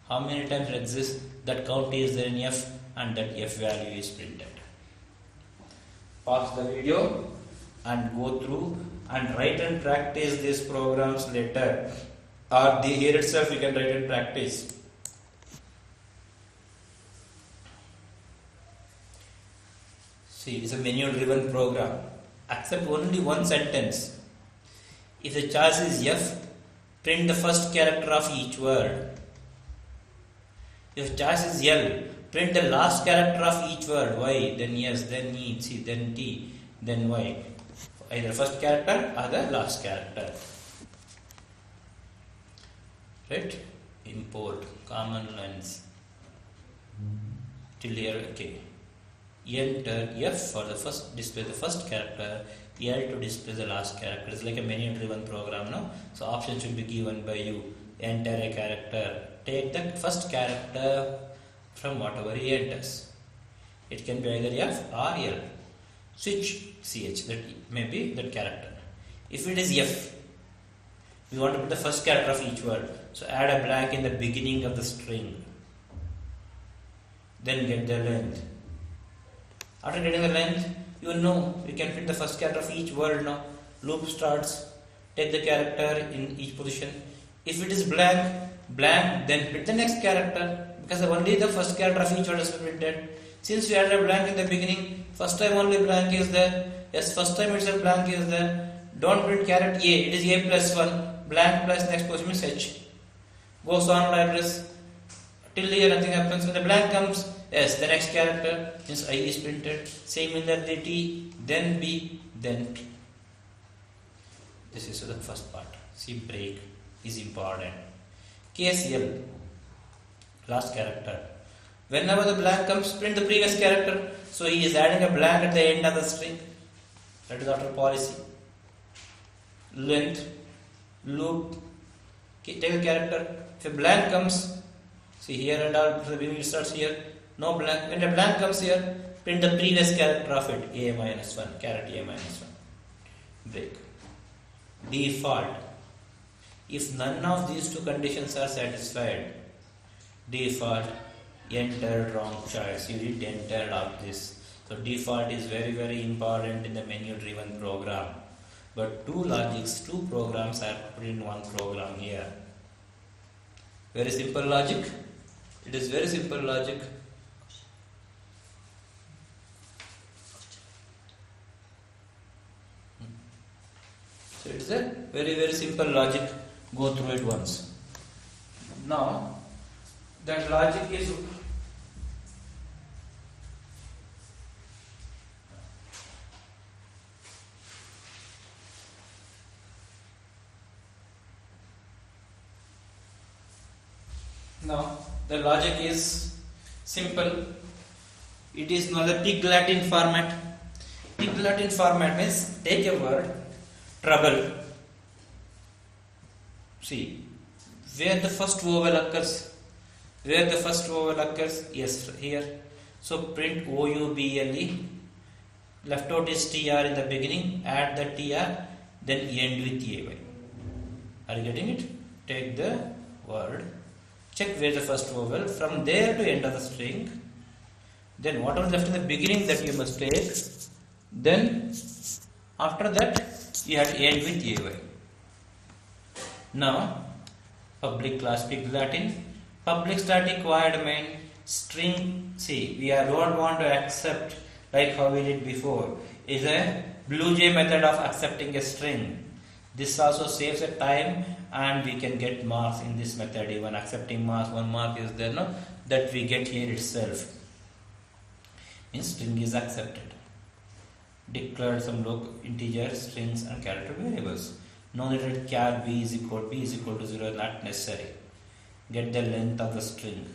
How many times it exists? That count is there in F, and that F value is printed. Pause the video and go through and write and practice these programs later, or here itself you can write and practice. See, it is a menu driven program. Accept only one sentence. If the choice is F, print the first character of each word. If choice is L, print the last character of each word. Y, then S, then E, C, then T, then Y. Either first character or the last character. Right? Import common lines. Till here, okay. Enter F for the first display the first character, L to display the last character. It's like a menu driven program, no? So option should be given by you. Enter a character. Take the first character from whatever he enters. It can be either F or L. Switch CH, that may be that character. If it is F, we want to put the first character of each word. So add a blank in the beginning of the string. Then get the length. After getting the length, you will know we can print the first character of each word now. Loop starts, take the character in each position. If it is blank, then print the next character, because only the first character of each word is printed. Since we added a blank in the beginning, first time only blank is there. Yes, first time itself blank is there. Don't print character A, it is A plus 1. Blank plus next position is H. Goes on like this. Till here nothing happens. When the blank comes, yes, the next character means I is printed. Similarly T, then B, then P. This is the first part. See, break is important. Case L, last character. Whenever the blank comes, print the previous character. So he is adding a blank at the end of the string. That is after policy. Length, loop, take a character. If a blank comes, see here and all, the beginning starts here, no blank. When a blank comes here, print the previous character of it, A minus 1, character A minus 1. Break. Default. If none of these two conditions are satisfied, default, enter wrong choice. You did enter all this. So default is very, very important in the menu driven program. But two programs are put in one program here. Very simple logic. It is very simple logic. So it is a very, very simple logic. Go through it once. Now, that logic is the logic is simple. It is not the Pig Latin format. Pig Latin format means take a word, trouble. See, where the first vowel occurs. Yes, here. So print OUBLE. Left out is TR in the beginning. Add the TR. Then end with AY. Are you getting it? Take the word. Check where the first vowel. From there to end of the string. Then whatever left in the beginning that you must take. Then after that you have to end with AY. Now public class Pig Latin. Public static void main string. See, we don't want to accept like how we did before. Is a BlueJ method of accepting a string. This also saves a time and we can get marks in this method. Even accepting marks, 1 mark is there, no? That we get here itself. Means string is accepted. Declare some local integer strings and character variables. No need that char b is equal to 0, not necessary. Get the length of the string.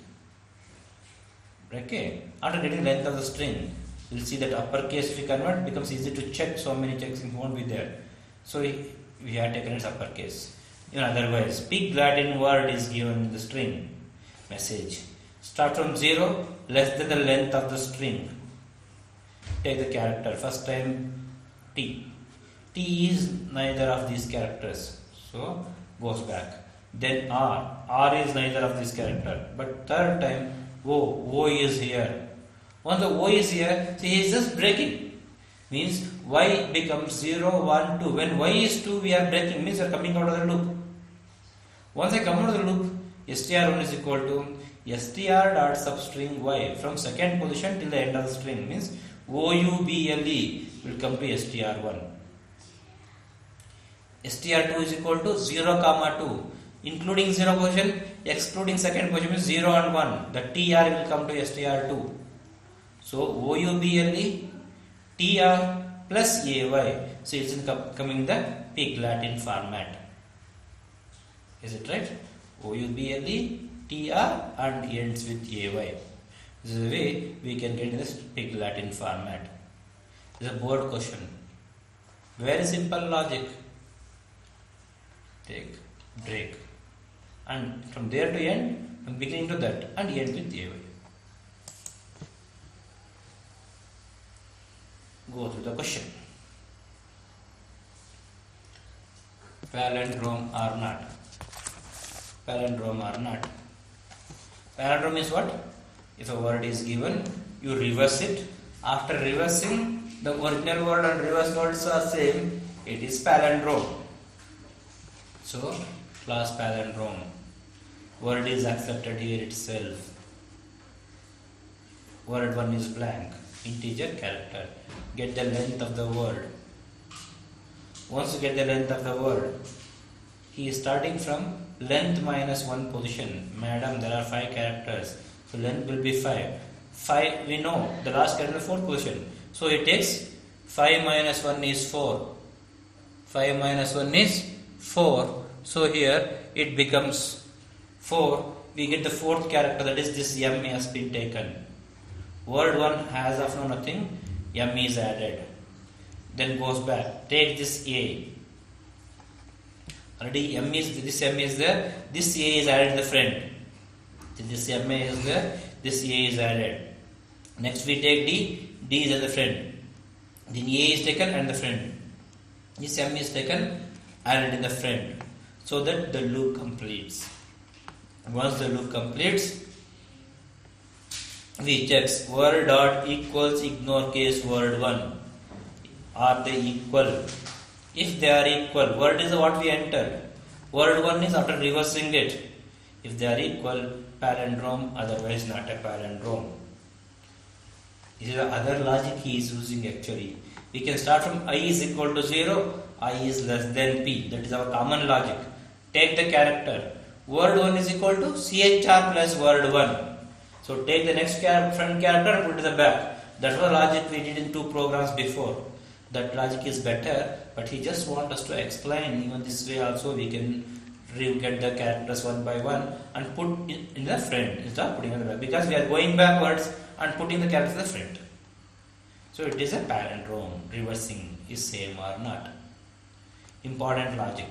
Okay. After getting length of the string, you'll see that uppercase we convert becomes easy to check. So many checks won't be there. So we have taken its uppercase. Even otherwise, Pig Latin word is given in the string message. Start from 0, less than the length of the string. Take the character. First time T. T is neither of these characters, so goes back. Then R is neither of these character. But third time O is here. Once the O is here, see he is just breaking. Means Y becomes 0, 1, 2. When Y is 2, we are breaking, means we are coming out of the loop. Once I come out of the loop, str1 is equal to str dot substring Y from second position till the end of the string, means OUBLE will come to str1. str2 is equal to 0, 2. Including 0 position, excluding second position means 0 and 1. The TR will come to str2. So OUBLE TR plus AY. So it's coming the Pig Latin format. Is it right? OUBLE TR and ends with AY. This is the way we can get this Pig Latin format. This is a board question. Very simple logic. Take, break. And from there to end, from beginning to that, and end with AY. Go to the question. Palindrome or not? Palindrome or not? Palindrome is what? If a word is given, you reverse it. After reversing, the original word and reverse words are same. It is palindrome. So, class palindrome. Word is accepted here itself. Word 1 is blank. Integer character. Get the length of the word. Once you get the length of the word, he is starting from length minus 1 position. Madam, there are 5 characters. So length will be 5. 5, we know the last character is 4th position. So it takes 5 minus 1 is 4. 5 minus 1 is 4. So here it becomes 4. We get the 4th character, that is this M has been taken. Word 1 has of no nothing. M is added. Then goes back. Take this A. Already this M is there. This A is added to the front. This M is there. This A is added. Next we take D. D is at the front. Then A is taken and the front. This M is taken, added in the front. So that the loop completes. Once the loop completes, we check word dot equals ignore case word 1. Are they equal? If they are equal, word is what we entered. Word 1 is after reversing it. If they are equal, palindrome, otherwise not a palindrome. This is the other logic he is using actually. We can start from I is equal to 0, I is less than P. That is our common logic. Take the character. Word 1 is equal to CHR plus word 1. So take the next front character and put it in the back. That's the logic we did in 2 programs before. That logic is better, but he just wants us to explain. Even this way also we can get the characters one by one and put in the front instead of putting in the back. Because we are going backwards and putting the characters in the front. So it is a palindrome. Reversing is same or not. Important logic.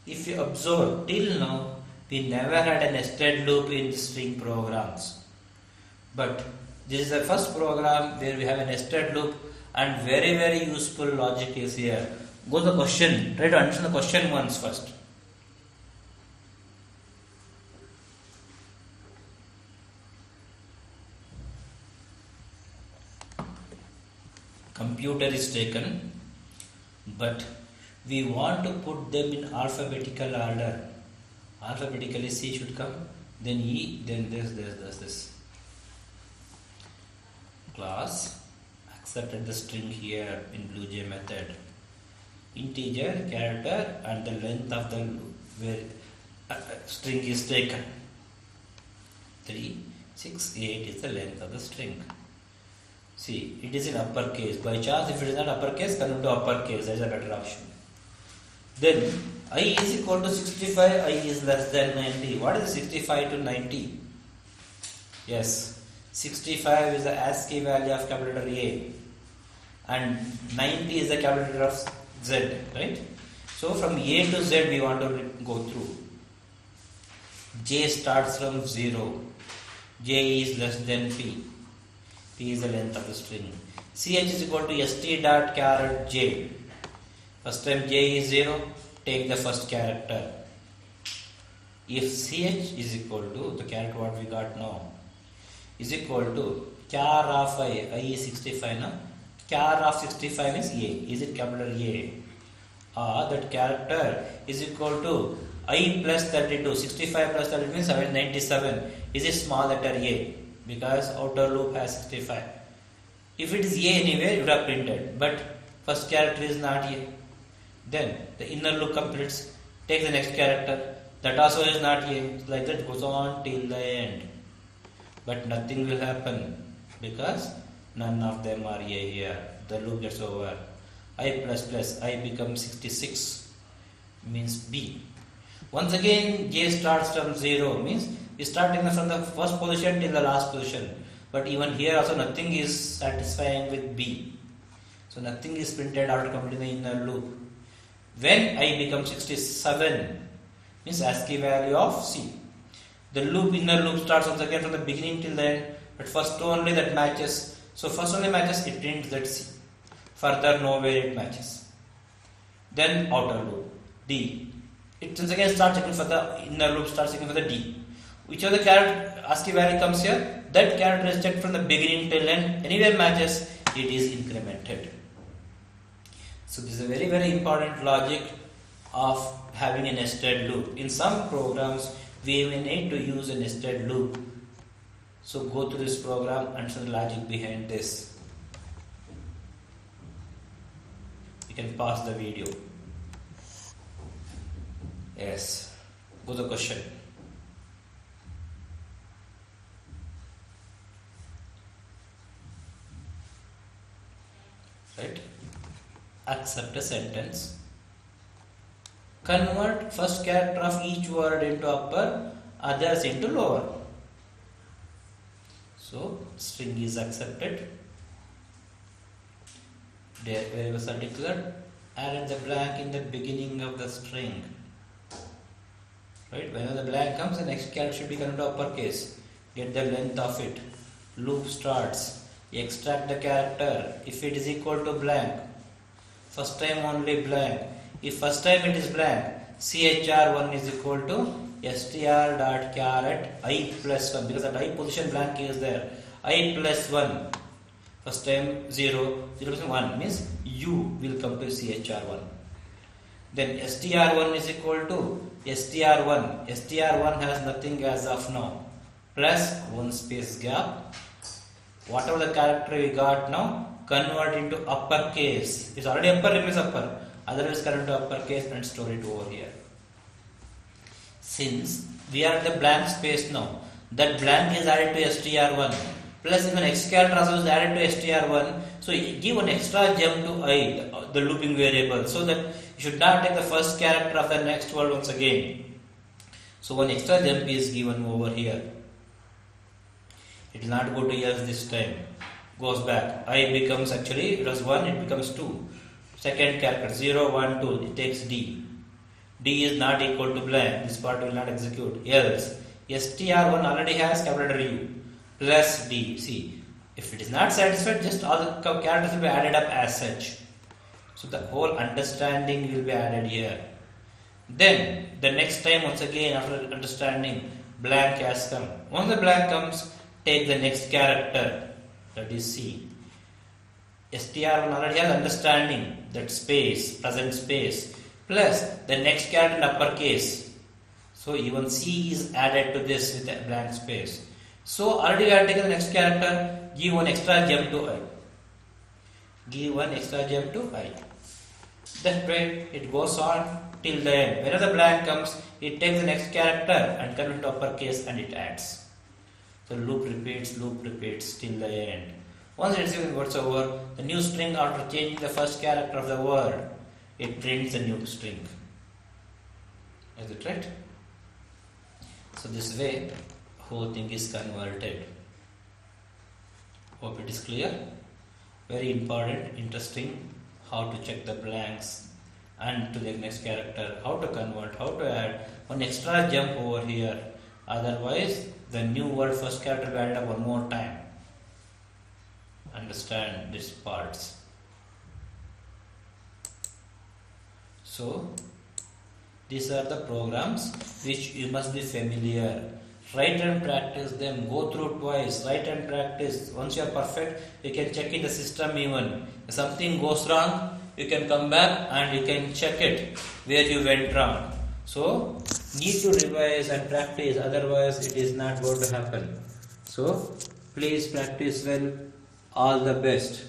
If you observe, till now, we never had a nested loop in string programs. But this is the first program where we have a nested loop and very, very useful logic is here. Go to the question. Try to understand the question once first. Computer is taken, but we want to put them in alphabetical order. Alphabetically C should come, then E, then this. Class accepted the string here in BlueJ method. Integer, character, and the length of the where string is taken. 3, 6, 8 is the length of the string. See, it is in uppercase. By chance, if it is not uppercase, convert to uppercase. That is a better option. Then I is equal to 65, I is less than 90. What is 65 to 90? Yes, 65 is the ASCII value of capital letter A and 90 is the capital letter of Z, right? So from A to Z we want to go through. J starts from 0. J is less than P. T is the length of the string. Ch is equal to st dot char j. First time j is 0, take the first character. If ch is equal to the character what we got now is equal to char of I is 65 now. Char of 65 is A. Is it capital A? That character is equal to I plus 32. 65 plus 32 means 97. Is it small letter A? Because outer loop has 65. If it is A anywhere, you would have printed. But first character is not A. Then the inner loop completes. Take the next character. That also is not A. Like that goes on till the end. But nothing will happen because none of them are A here. The loop gets over. I plus plus I becomes 66 means B. Once again J starts from 0 means we start from the first position till the last position. But even here also nothing is satisfying with B. So nothing is printed after completing the inner loop. When I becomes 67 means ASCII value of C. The loop inner loop starts once again from the beginning till the end. But first only that matches. So first only matches it prints that C. Further nowhere it matches. Then outer loop D. It once again starts checking for the inner loop, starts checking for the D. Whichever the character ASCII value comes here, that character is checked from the beginning till end. Anywhere matches, it is incremented. So this is a very very important logic of having a nested loop. In some programs, we may need to use a nested loop. So go through this program and understand the logic behind this. You can pause the video. Yes. Go to the question. Right? Accept a sentence. Convert first character of each word into upper, others into lower. So string is accepted. Their variables are declared. Add the blank in the beginning of the string. Right? Whenever the blank comes, the next character should be converted to uppercase. Get the length of it. Loop starts. Extract the character. If it is equal to blank, first time only blank. If first time it is blank, chr1 is equal to str.char I plus 1 because at I position blank is there. I plus 1. First time 0, 0 plus 1 means u will come to chr1. Then str1 is equal to str1. str1 has nothing as of now. Plus 1 space gap. Whatever the character we got now, convert into uppercase. It's already upper, remains upper. Otherwise convert to uppercase and store it over here. Since we are at the blank space now, that blank is added to str1. Plus even next character also is added to str1. So give an extra jump to I, the looping variable, so that you should not take the first character of the next word once again. So one extra jump is given over here. It will not go to else this time. Goes back. I becomes actually, it was 1, it becomes 2. Second character 0, 1, 2, it takes D. D is not equal to blank. This part will not execute. Else, str1 already has capital U plus D. See, if it is not satisfied, just all the characters will be added up as such. So the whole understanding will be added here. Then the next time once again after understanding, blank has come. Once the blank comes, take the next character, that is C. str1 already has understanding that space, present space, plus the next character in uppercase. So even C is added to this with a blank space. So already we have taken the next character, give one extra jump to I. Give one extra jump to I. That way it goes on till the end. Whenever the blank comes, it takes the next character and converts into uppercase and it adds. So loop repeats till the end. Once it is words over, the new string after changing the first character of the word, it prints the new string. Is it right? So this way, whole thing is converted. Hope it is clear. Very important, interesting, how to check the blanks and to the next character, how to convert, how to add one extra jump over here. Otherwise, the new word first character will add up one more time. understand these parts. So these are the programs which you must be familiar. Write and practice them. Go through twice. Write and practice. Once you are perfect, you can check in the system even. If something goes wrong, you can come back and you can check it where you went wrong. So need to revise and practice, otherwise it is not going to happen. So please practice well. All the best.